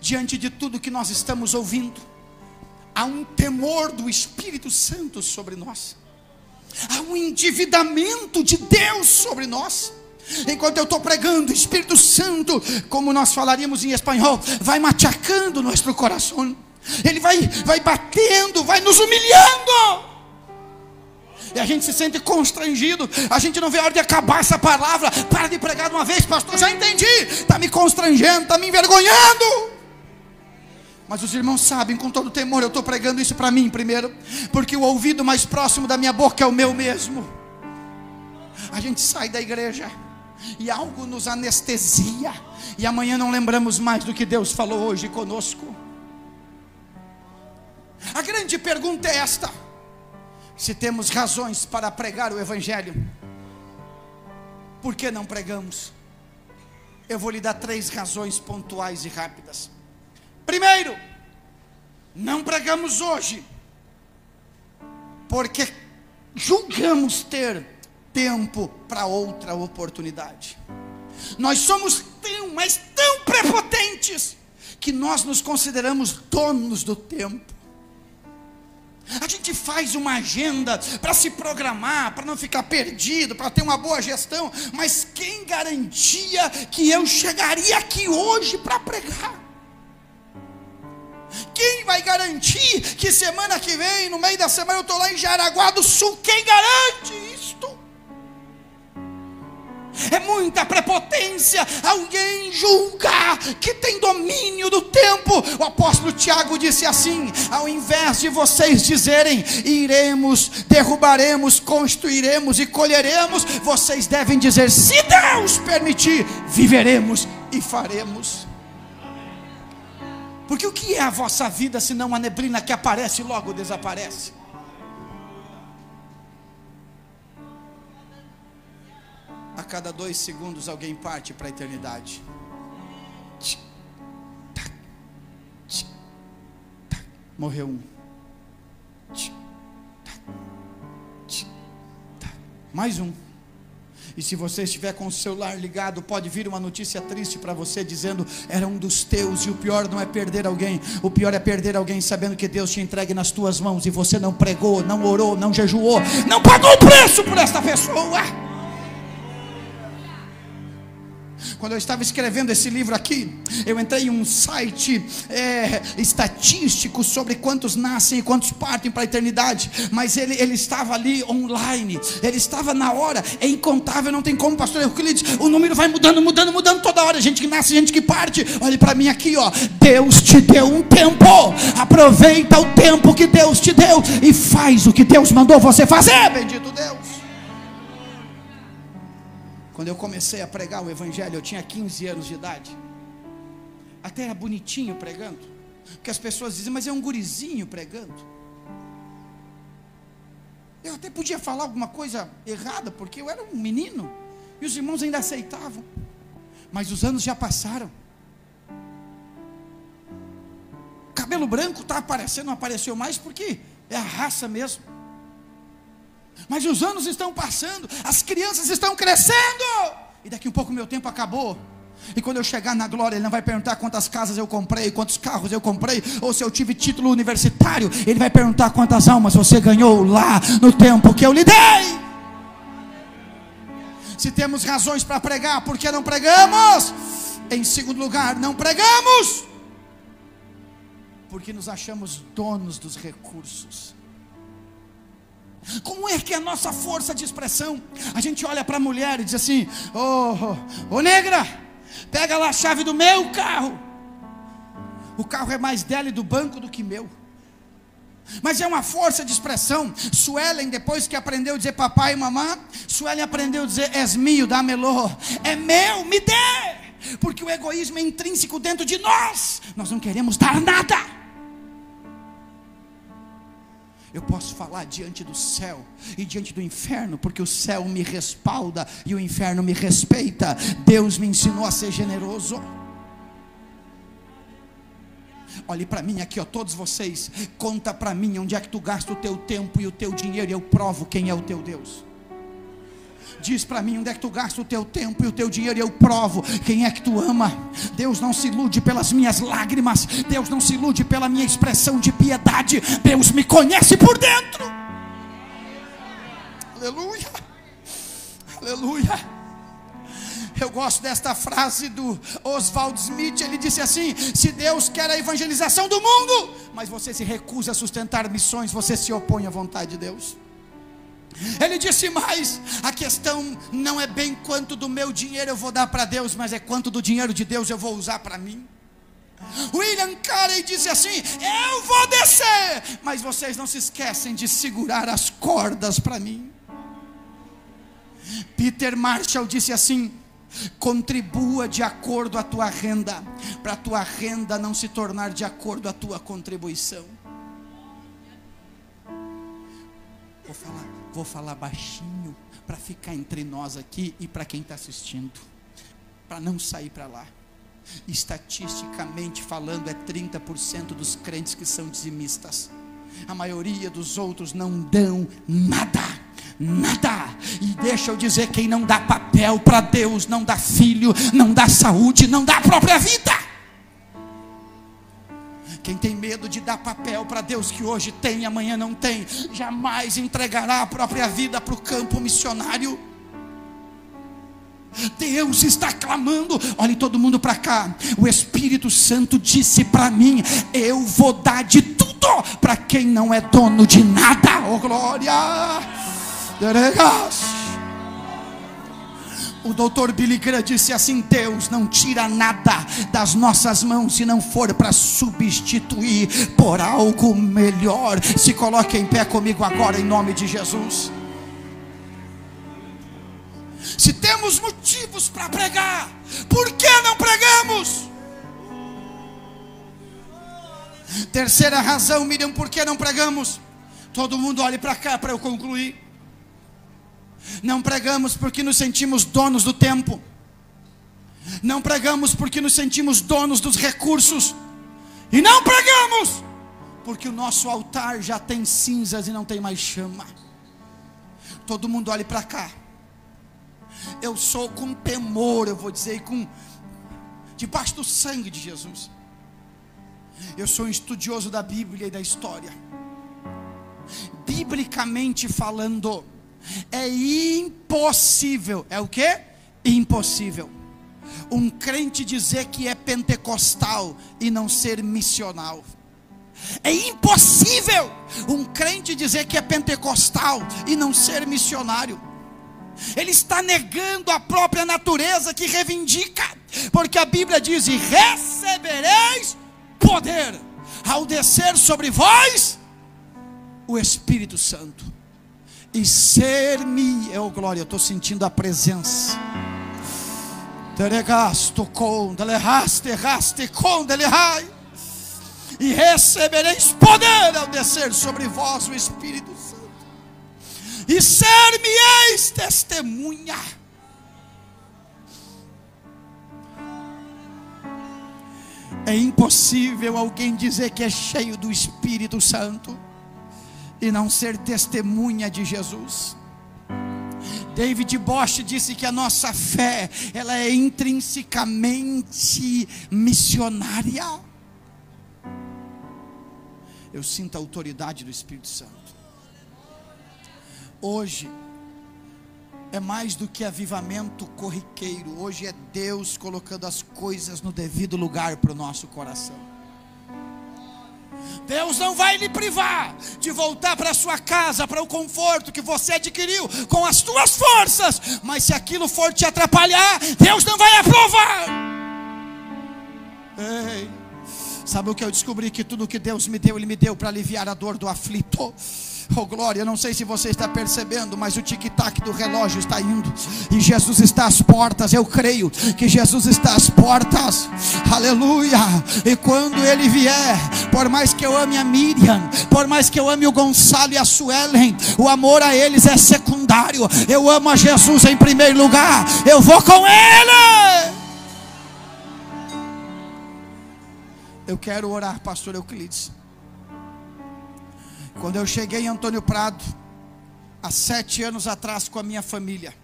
Diante de tudo que nós estamos ouvindo, há um temor do Espírito Santo sobre nós. Há um endividamento de Deus sobre nós. Enquanto eu estou pregando, o Espírito Santo, como nós falaríamos em espanhol, vai machacando nosso coração. Ele vai batendo, vai nos humilhando. E a gente se sente constrangido. A gente não vê a hora de acabar essa palavra. Para de pregar de uma vez, pastor, já entendi. Está me constrangendo, está me envergonhando. Mas os irmãos sabem, com todo temor, eu estou pregando isso para mim primeiro, porque o ouvido mais próximo da minha boca é o meu mesmo. A gente sai da igreja e algo nos anestesia, e amanhã não lembramos mais do que Deus falou hoje conosco. A grande pergunta é esta: se temos razões para pregar o evangelho, por que não pregamos? Eu vou lhe dar 3 razões pontuais e rápidas. Primeiro, não pregamos hoje porque julgamos ter tempo para outra oportunidade. Nós somos tão, mas tão prepotentes, que nós nos consideramos donos do tempo. A gente gente faz uma agenda para se programar, para não ficar perdido, para ter uma boa gestão, mas quem garantia que eu chegaria aqui hoje para pregar? Quem vai garantir que semana que vem, no meio da semana, eu estou lá em Jaraguá do Sul? Quem garante isto? É muita prepotência alguém julgar que tem domínio do tempo. O apóstolo Tiago disse assim: ao invés de vocês dizerem iremos, derrubaremos, construiremos e colheremos, vocês devem dizer: se Deus permitir, viveremos e faremos. Porque o que é a vossa vida se não a neblina que aparece e logo desaparece? A cada 2 segundos alguém parte para a eternidade. Morreu um. Mais um. E se você estiver com o celular ligado, pode vir uma notícia triste para você, dizendo: era um dos teus. E o pior não é perder alguém, o pior é perder alguém sabendo que Deus te entregue nas tuas mãos, e você não pregou, não orou, não jejuou, não pagou o preço por esta pessoa. Quando eu estava escrevendo esse livro aqui, eu entrei em um site estatístico sobre quantos nascem e quantos partem para a eternidade. Mas ele estava ali online, ele estava na hora, é incontável, não tem como, pastor Euclides, o número vai mudando toda hora, gente que nasce, gente que parte. Olhe para mim aqui, ó. Deus te deu um tempo, aproveita o tempo que Deus te deu e faz o que Deus mandou você fazer, bendito Deus. Quando eu comecei a pregar o evangelho, eu tinha 15 anos de idade. Até era bonitinho pregando, porque as pessoas diziam: mas é um gurizinho pregando. Eu até podia falar alguma coisa errada, porque eu era um menino, e os irmãos ainda aceitavam. Mas os anos já passaram. Cabelo branco está aparecendo, não apareceu mais, porque é a raça mesmo. Mas os anos estão passando, as crianças estão crescendo, e daqui um pouco meu tempo acabou. E quando eu chegar na glória, Ele não vai perguntar quantas casas eu comprei, quantos carros eu comprei, ou se eu tive título universitário. Ele vai perguntar quantas almas você ganhou lá no tempo que eu lhe dei. Se temos razões para pregar, por que não pregamos? Em segundo lugar, não pregamos porque nos achamos donos dos recursos. Como é que é a nossa força de expressão? A gente olha para a mulher e diz assim: ô negra, pega lá a chave do meu carro. O carro é mais dela e do banco do que meu. Mas é uma força de expressão. Suelen, depois que aprendeu a dizer papai e mamãe, Suelen aprendeu a dizer: és mio, dá-me-lo. É meu, me dê. Porque o egoísmo é intrínseco dentro de nós. Nós não queremos dar nada. Eu posso falar diante do céu e diante do inferno, porque o céu me respalda e o inferno me respeita. Deus me ensinou a ser generoso. Olhe para mim aqui, ó, todos vocês. Conta para mim onde é que tu gasta o teu tempo e o teu dinheiro, e eu provo quem é o teu Deus. Diz para mim onde é que tu gasta o teu tempo e o teu dinheiro, e eu provo quem é que tu ama. Deus não se ilude pelas minhas lágrimas, Deus não se ilude pela minha expressão de piedade. Deus me conhece por dentro. Aleluia, aleluia. Eu gosto desta frase do Oswald Smith. Ele disse assim: se Deus quer a evangelização do mundo, mas você se recusa a sustentar missões, você se opõe à vontade de Deus. Ele disse mais: a questão não é bem quanto do meu dinheiro eu vou dar para Deus, mas é quanto do dinheiro de Deus eu vou usar para mim. William Carey disse assim: eu vou descer, mas vocês não se esquecem de segurar as cordas para mim. Peter Marshall disse assim: contribua de acordo à tua renda, para a tua renda não se tornar de acordo à tua contribuição. Vou falar baixinho para ficar entre nós aqui e para quem está assistindo, para não sair para lá. Estatisticamente falando, é 30% dos crentes que são dizimistas. A maioria dos outros não dão nada. E deixa eu dizer, quem não dá papel para Deus, não dá filho, não dá saúde, não dá a própria vida. Quem tem medo de dá papel para Deus que hoje tem e amanhã não tem, jamais entregará a própria vida para o campo missionário. Deus está clamando. Olhe todo mundo para cá. O Espírito Santo disse para mim: eu vou dar de tudo para quem não é dono de nada. Oh glória! O doutor Billy Graham disse assim: Deus não tira nada das nossas mãos se não for para substituir por algo melhor. Se coloque em pé comigo agora em nome de Jesus. Se temos motivos para pregar, por que não pregamos? Terceira razão, Miriam, por que não pregamos? Todo mundo olhe para cá para eu concluir. Não pregamos porque nos sentimos donos do tempo. Não pregamos porque nos sentimos donos dos recursos. E não pregamos porque o nosso altar já tem cinzas e não tem mais chama. Todo mundo olhe para cá. Eu sou com temor, eu vou dizer, debaixo do sangue de Jesus. Eu sou um estudioso da Bíblia e da história. Biblicamente falando, é impossível. É o quê? Impossível um crente dizer que é pentecostal e não ser missional. É impossível um crente dizer que é pentecostal e não ser missionário. Ele está negando a própria natureza que reivindica, porque a Bíblia diz: e recebereis poder ao descer sobre vós o Espírito Santo, e ser-me, oh glória, eu estou sentindo a presença. E recebereis poder ao descer sobre vós o Espírito Santo, e ser-me-eis testemunha. É impossível alguém dizer que é cheio do Espírito Santo e não ser testemunha de Jesus. David Bosch disse que a nossa fé, ela é intrinsecamente missionária. Eu sinto a autoridade do Espírito Santo. Hoje é mais do que avivamento corriqueiro. Hoje é Deus colocando as coisas no devido lugar para o nosso coração. Deus não vai lhe privar de voltar para a sua casa, para o conforto que você adquiriu com as suas forças. Mas se aquilo for te atrapalhar, Deus não vai aprovar. Ei, sabe o que eu descobri? Que tudo que Deus me deu, Ele me deu para aliviar a dor do aflito. Oh glória, eu não sei se você está percebendo, mas o tic-tac do relógio está indo, e Jesus está às portas. Eu creio que Jesus está às portas, aleluia. E quando Ele vier, por mais que eu ame a Miriam, por mais que eu ame o Gonçalo e a Suelen, o amor a eles é secundário. Eu amo a Jesus em primeiro lugar, eu vou com Ele. Eu quero orar, pastor Euclides. Quando eu cheguei em Antônio Prado, há 7 anos atrás, com a minha família,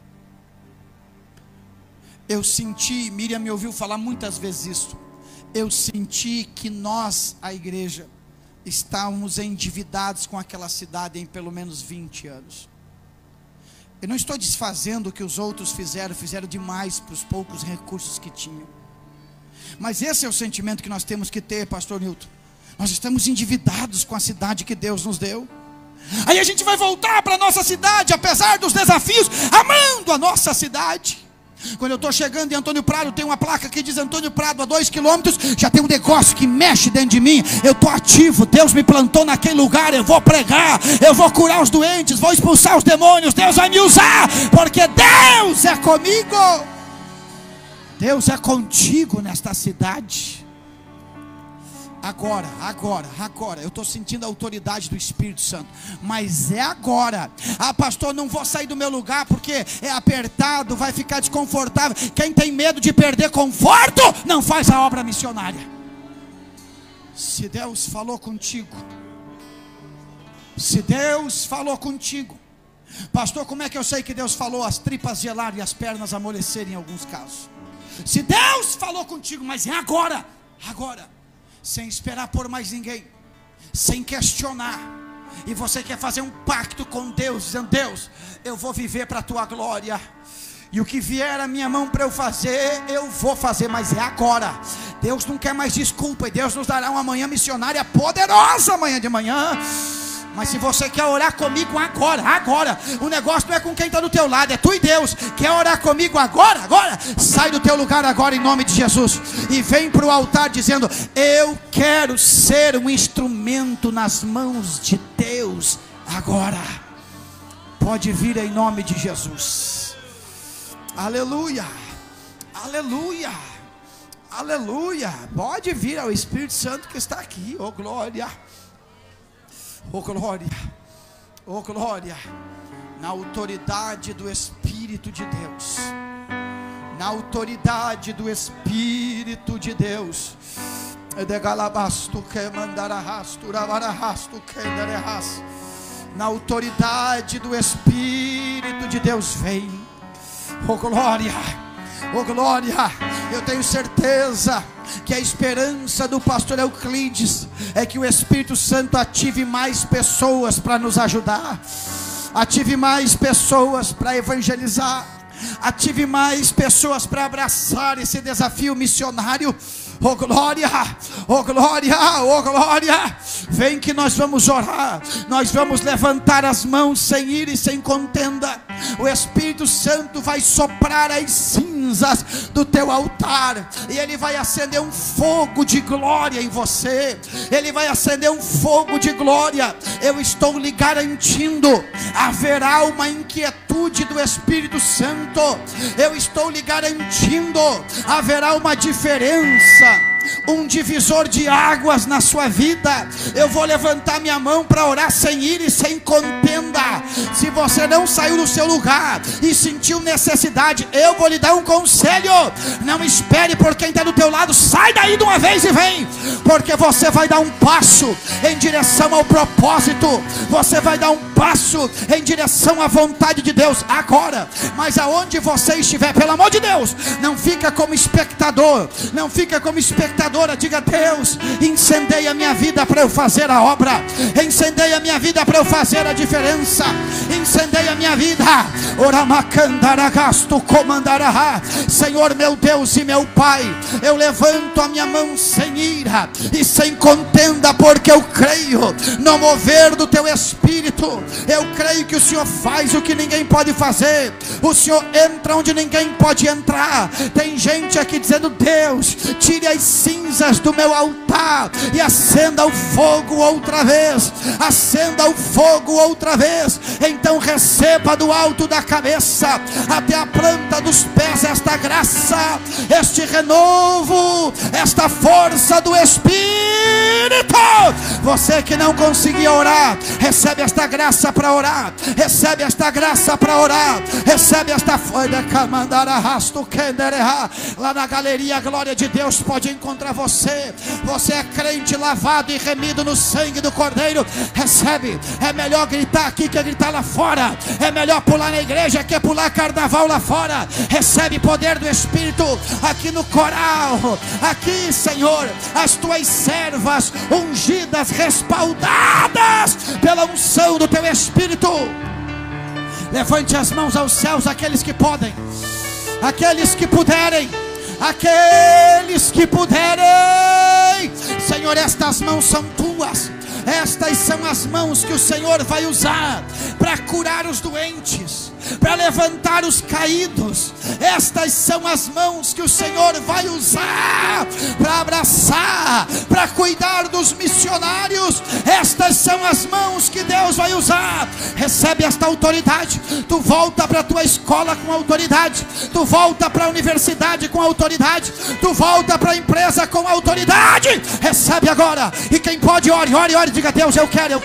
eu senti, Miriam me ouviu falar muitas vezes isso, eu senti que nós, a igreja, estávamos endividados com aquela cidade em pelo menos 20 anos. Eu não estou desfazendo o que os outros fizeram demais para os poucos recursos que tinham. Mas esse é o sentimento que nós temos que ter, pastor Nilton. Nós estamos endividados com a cidade que Deus nos deu. Aí a gente vai voltar para a nossa cidade, apesar dos desafios, amando a nossa cidade. Quando eu estou chegando em Antônio Prado, tem uma placa que diz Antônio Prado a 2 quilômetros. Já tem um negócio que mexe dentro de mim. Eu estou ativo, Deus me plantou naquele lugar. Eu vou pregar, eu vou curar os doentes, vou expulsar os demônios. Deus vai me usar, porque Deus é comigo. Deus é contigo nesta cidade. Agora, eu estou sentindo a autoridade do Espírito Santo, mas é agora. Ah, pastor, não vou sair do meu lugar porque é apertado, vai ficar desconfortável. Quem tem medo de perder conforto, não faz a obra missionária. Se Deus falou contigo, pastor, como é que eu sei que Deus falou? As tripas gelarem e as pernas amolecerem em alguns casos. Se Deus falou contigo, mas é agora, sem esperar por mais ninguém. sem questionar, e você quer fazer um pacto com Deus, dizendo: Deus, eu vou viver para a tua glória, e o que vier a minha mão para eu fazer, eu vou fazer, mas é agora. Deus não quer mais desculpa, e Deus nos dará uma manhã missionária poderosa amanhã de manhã. Mas se você quer orar comigo agora, o negócio não é com quem está do teu lado, é tu e Deus. Quer orar comigo agora, sai do teu lugar agora em nome de Jesus, e vem para o altar dizendo: eu quero ser um instrumento nas mãos de Deus agora. Pode vir em nome de Jesus. Aleluia, aleluia, aleluia. Pode vir ao Espírito Santo que está aqui. Oh glória, oh glória, oh glória. Na autoridade do Espírito de Deus, na autoridade do Espírito de Deus, na autoridade do Espírito de Deus, vem. Oh glória, oh glória. Eu tenho certeza que a esperança do pastor Euclides é que o Espírito Santo ative mais pessoas para nos ajudar, ative mais pessoas para evangelizar, ative mais pessoas para abraçar esse desafio missionário. Oh glória, oh glória, oh glória. Vem que nós vamos orar, nós vamos levantar as mãos sem ira e sem contenda. O Espírito Santo vai soprar as cinzas do teu altar, e Ele vai acender um fogo de glória em você. Ele vai acender um fogo de glória. Eu estou lhe garantindo, haverá uma inquietude do Espírito Santo. Eu estou lhe garantindo, haverá uma diferença, um divisor de águas na sua vida. Eu vou levantar minha mão para orar sem ira e sem contenda. Se você não saiu do seu lugar e sentiu necessidade, eu vou lhe dar um conselho: não espere por quem está do teu lado, sai daí de uma vez e vem, porque você vai dar um passo em direção ao propósito, você vai dar um passo em direção à vontade de Deus agora. Mas aonde você estiver, pelo amor de Deus, não fica como espectador, não fica como espectadora. Diga: Deus, incendeia a minha vida para eu fazer a obra, incendeia a minha vida para eu fazer a diferença, incendeia a minha vida. Senhor meu Deus e meu Pai, eu levanto a minha mão sem ira e sem contenda, porque eu creio no mover do teu Espírito. Eu creio que o Senhor faz o que ninguém pode fazer, o Senhor entra onde ninguém pode entrar. Tem gente aqui dizendo: Deus, tire as cinzas do meu altar e acenda o fogo outra vez, acenda o fogo outra vez. Então receba do alto da cabeça até a planta dos pés esta graça, este renovo, esta força do Espírito. Você que não conseguia orar, recebe esta graça para orar, recebe esta graça para orar, recebe esta lá na galeria. A glória de Deus pode encontrar você. Você é crente lavado e remido no sangue do Cordeiro. Recebe. É melhor gritar aqui que gritar lá fora. É melhor pular na igreja que pular carnaval lá fora. Recebe poder do Espírito aqui no coral. Aqui, Senhor, as tuas servas ungidas, respaldadas pela unção do teu Espírito. Levante as mãos aos céus, aqueles que podem, aqueles que puderem, aqueles que puderem. Senhor, estas mãos são tuas. Estas são as mãos que o Senhor vai usar para curar os doentes, para levantar os caídos. Estas são as mãos que o Senhor vai usar para abraçar, para cuidar dos missionários. Estas são as mãos que Deus vai usar. Recebe esta autoridade. Tu volta para a tua escola com autoridade, tu volta para a universidade com autoridade, tu volta para a empresa com autoridade. Recebe agora. E quem pode, ore, ore, ore. Diga: Deus, eu quero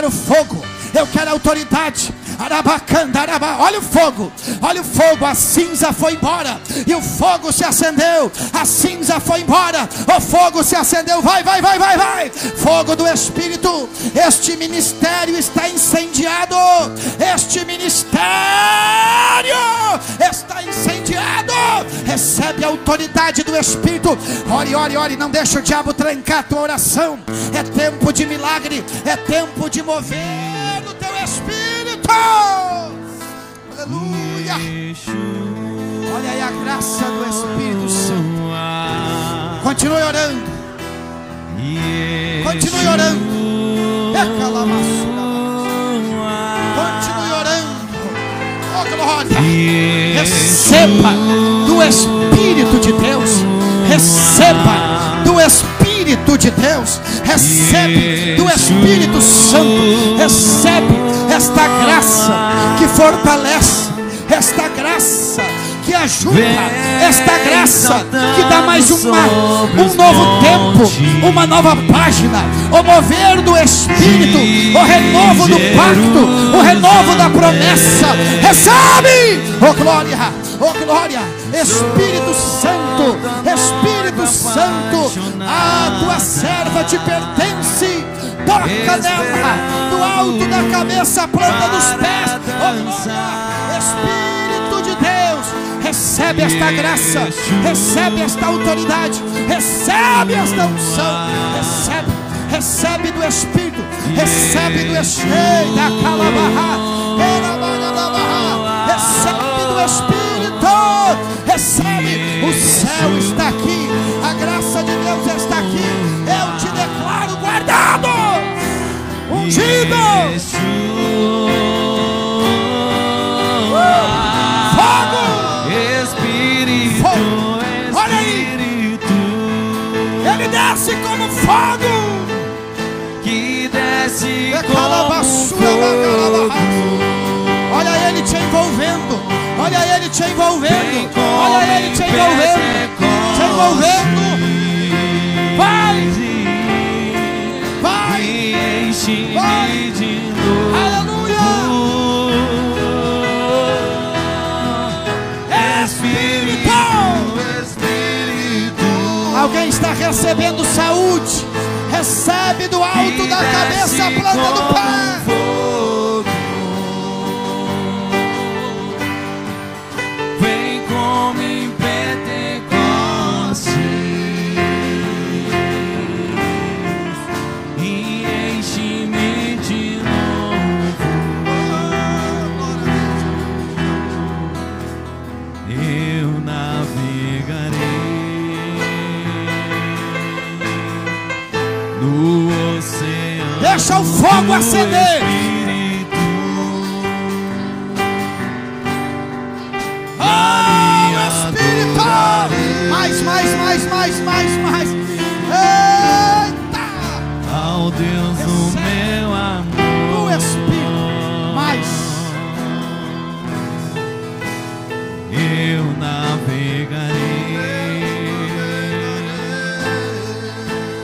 fogo, eu quero autoridade. Olha o fogo, a cinza foi embora, e o fogo se acendeu, a cinza foi embora, o fogo se acendeu, vai, fogo do Espírito, este ministério está incendiado, este ministério está incendiado, recebe a autoridade do Espírito, ore, não deixa o diabo trancar a tua oração, é tempo de milagre, é tempo de mover o teu Espírito. Aleluia. Olha aí a graça do Espírito Santo. Continue orando. Continue orando. Continue orando. Oh glória. Receba do Espírito de Deus. Receba do Espírito de Deus. Recebe do Espírito Santo. Recebe esta graça que fortalece, esta graça que ajuda, esta graça que dá mais um novo tempo, uma nova página, o mover do Espírito, o renovo do pacto, o renovo da promessa. Recebe, oh glória, Espírito Santo, a tua serva te pertence. Toca nela, do alto da cabeça à planta dos pés. Oh glória, Espírito de Deus, recebe esta graça, recebe esta autoridade, recebe esta unção, recebe do Espírito, recebe do Espírito, recebe do Espírito, recebe. O céu está aqui, a graça de Deus está aqui. Eu te declaro guardado, ungido, fogo, Espírito, olha aí, ele desce como fogo, que desce como fogo. Olha ele te envolvendo, olha ele te envolvendo, olha ele te envolvendo, vai, aleluia, Espírito. Alguém está recebendo saúde, recebe do alto da cabeça a planta do pé. Vem como em Pentecostes e enche-me de novo. Eu navegarei no oceano. Deixa o fogo acender. Mais. Eita! Ao Deus do meu amor, o Espírito, mais. Eu navegarei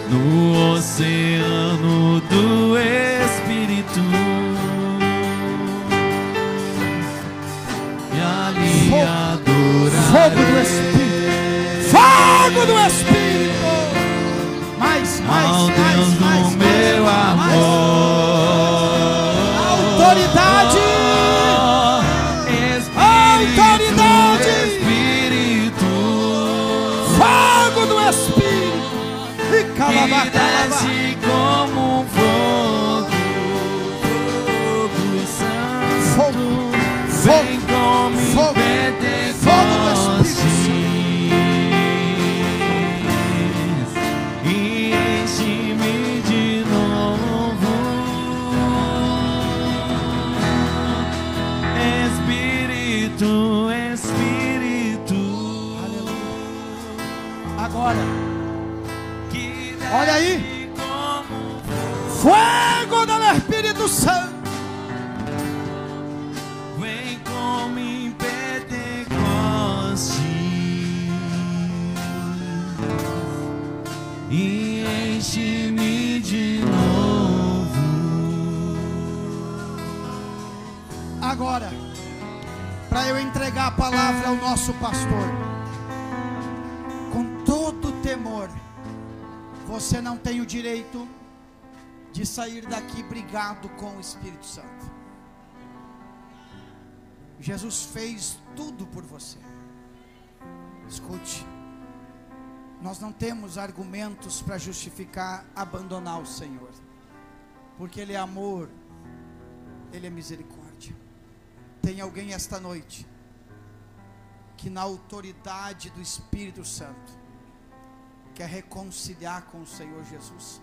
no oceano do Espírito e ali adorar. Fogo do Espírito. Fogo do Espírito, mais, ao Deus do meu amor, autoridade, Espírito, fogo do Espírito, e desce como um fogo santo, vem como Pentecostes. Olha aí, fogo do Espírito Santo, vem como em Pentecostes e enche-me de novo. agora, para eu entregar a palavra ao nosso pastor. Com todo temor, você não tem o direito de sair daqui brigado com o Espírito Santo. Jesus fez tudo por você. Escute, nós não temos argumentos para justificar abandonar o Senhor, porque Ele é amor, Ele é misericórdia. Tem alguém esta noite que, na autoridade do Espírito Santo, quer reconciliar com o Senhor Jesus?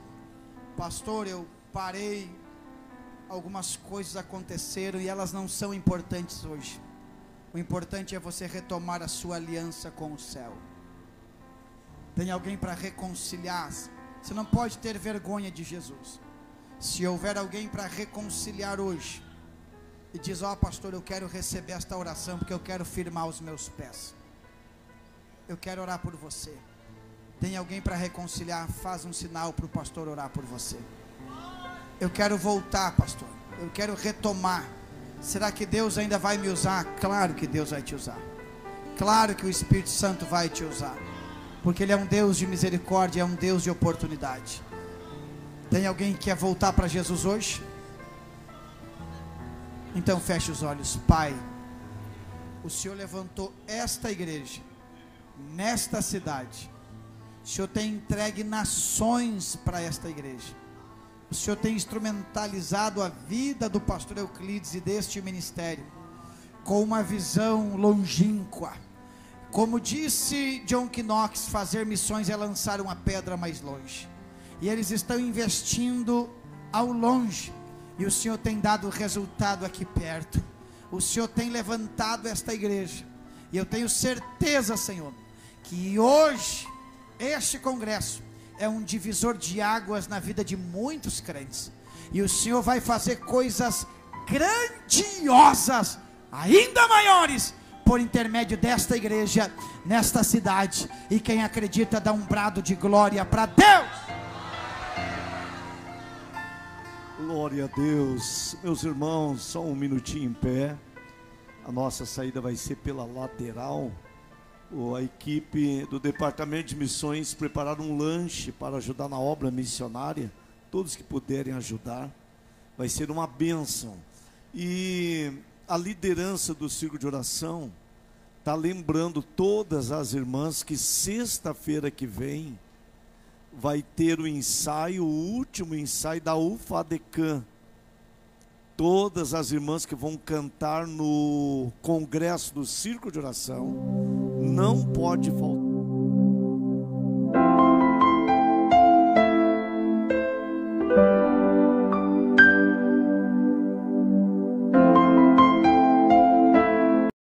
Pastor, eu parei, algumas coisas aconteceram e elas não são importantes hoje. O importante é você retomar a sua aliança com o céu. Tem alguém para reconciliar? Você não pode ter vergonha de Jesus. Se houver alguém para reconciliar hoje, e diz: ó pastor, eu quero receber esta oração, porque eu quero firmar os meus pés, eu quero orar por você. Tem alguém para reconciliar? Faz um sinal para o pastor orar por você. Eu quero voltar, pastor, eu quero retomar. Será que Deus ainda vai me usar? Claro que Deus vai te usar. Claro que o Espírito Santo vai te usar, porque Ele é um Deus de misericórdia, é um Deus de oportunidade. Tem alguém que quer voltar para Jesus hoje? Então feche os olhos. Pai, o Senhor levantou esta igreja, nesta cidade. O Senhor tem entregue nações para esta igreja. O Senhor tem instrumentalizado a vida do pastor Euclides e deste ministério, com uma visão longínqua. Como disse John Knox, fazer missões é lançar uma pedra mais longe. E eles estão investindo ao longe, e o Senhor tem dado resultado aqui perto. O Senhor tem levantado esta igreja, e eu tenho certeza, Senhor, que hoje este congresso é um divisor de águas na vida de muitos crentes, e o Senhor vai fazer coisas grandiosas, ainda maiores, por intermédio desta igreja, nesta cidade. E quem acredita, dá um brado de glória para Deus. Glória a Deus. Meus irmãos, só um minutinho em pé. A nossa saída vai ser pela lateral. A equipe do Departamento de Missões prepararam um lanche para ajudar na obra missionária. Todos que puderem ajudar, vai ser uma bênção. E a liderança do Círculo de Oração está lembrando todas as irmãs que sexta-feira que vem vai ter o ensaio, o último ensaio da UFADECAM. Todas as irmãs que vão cantar no congresso do Círculo de Oração, não pode faltar.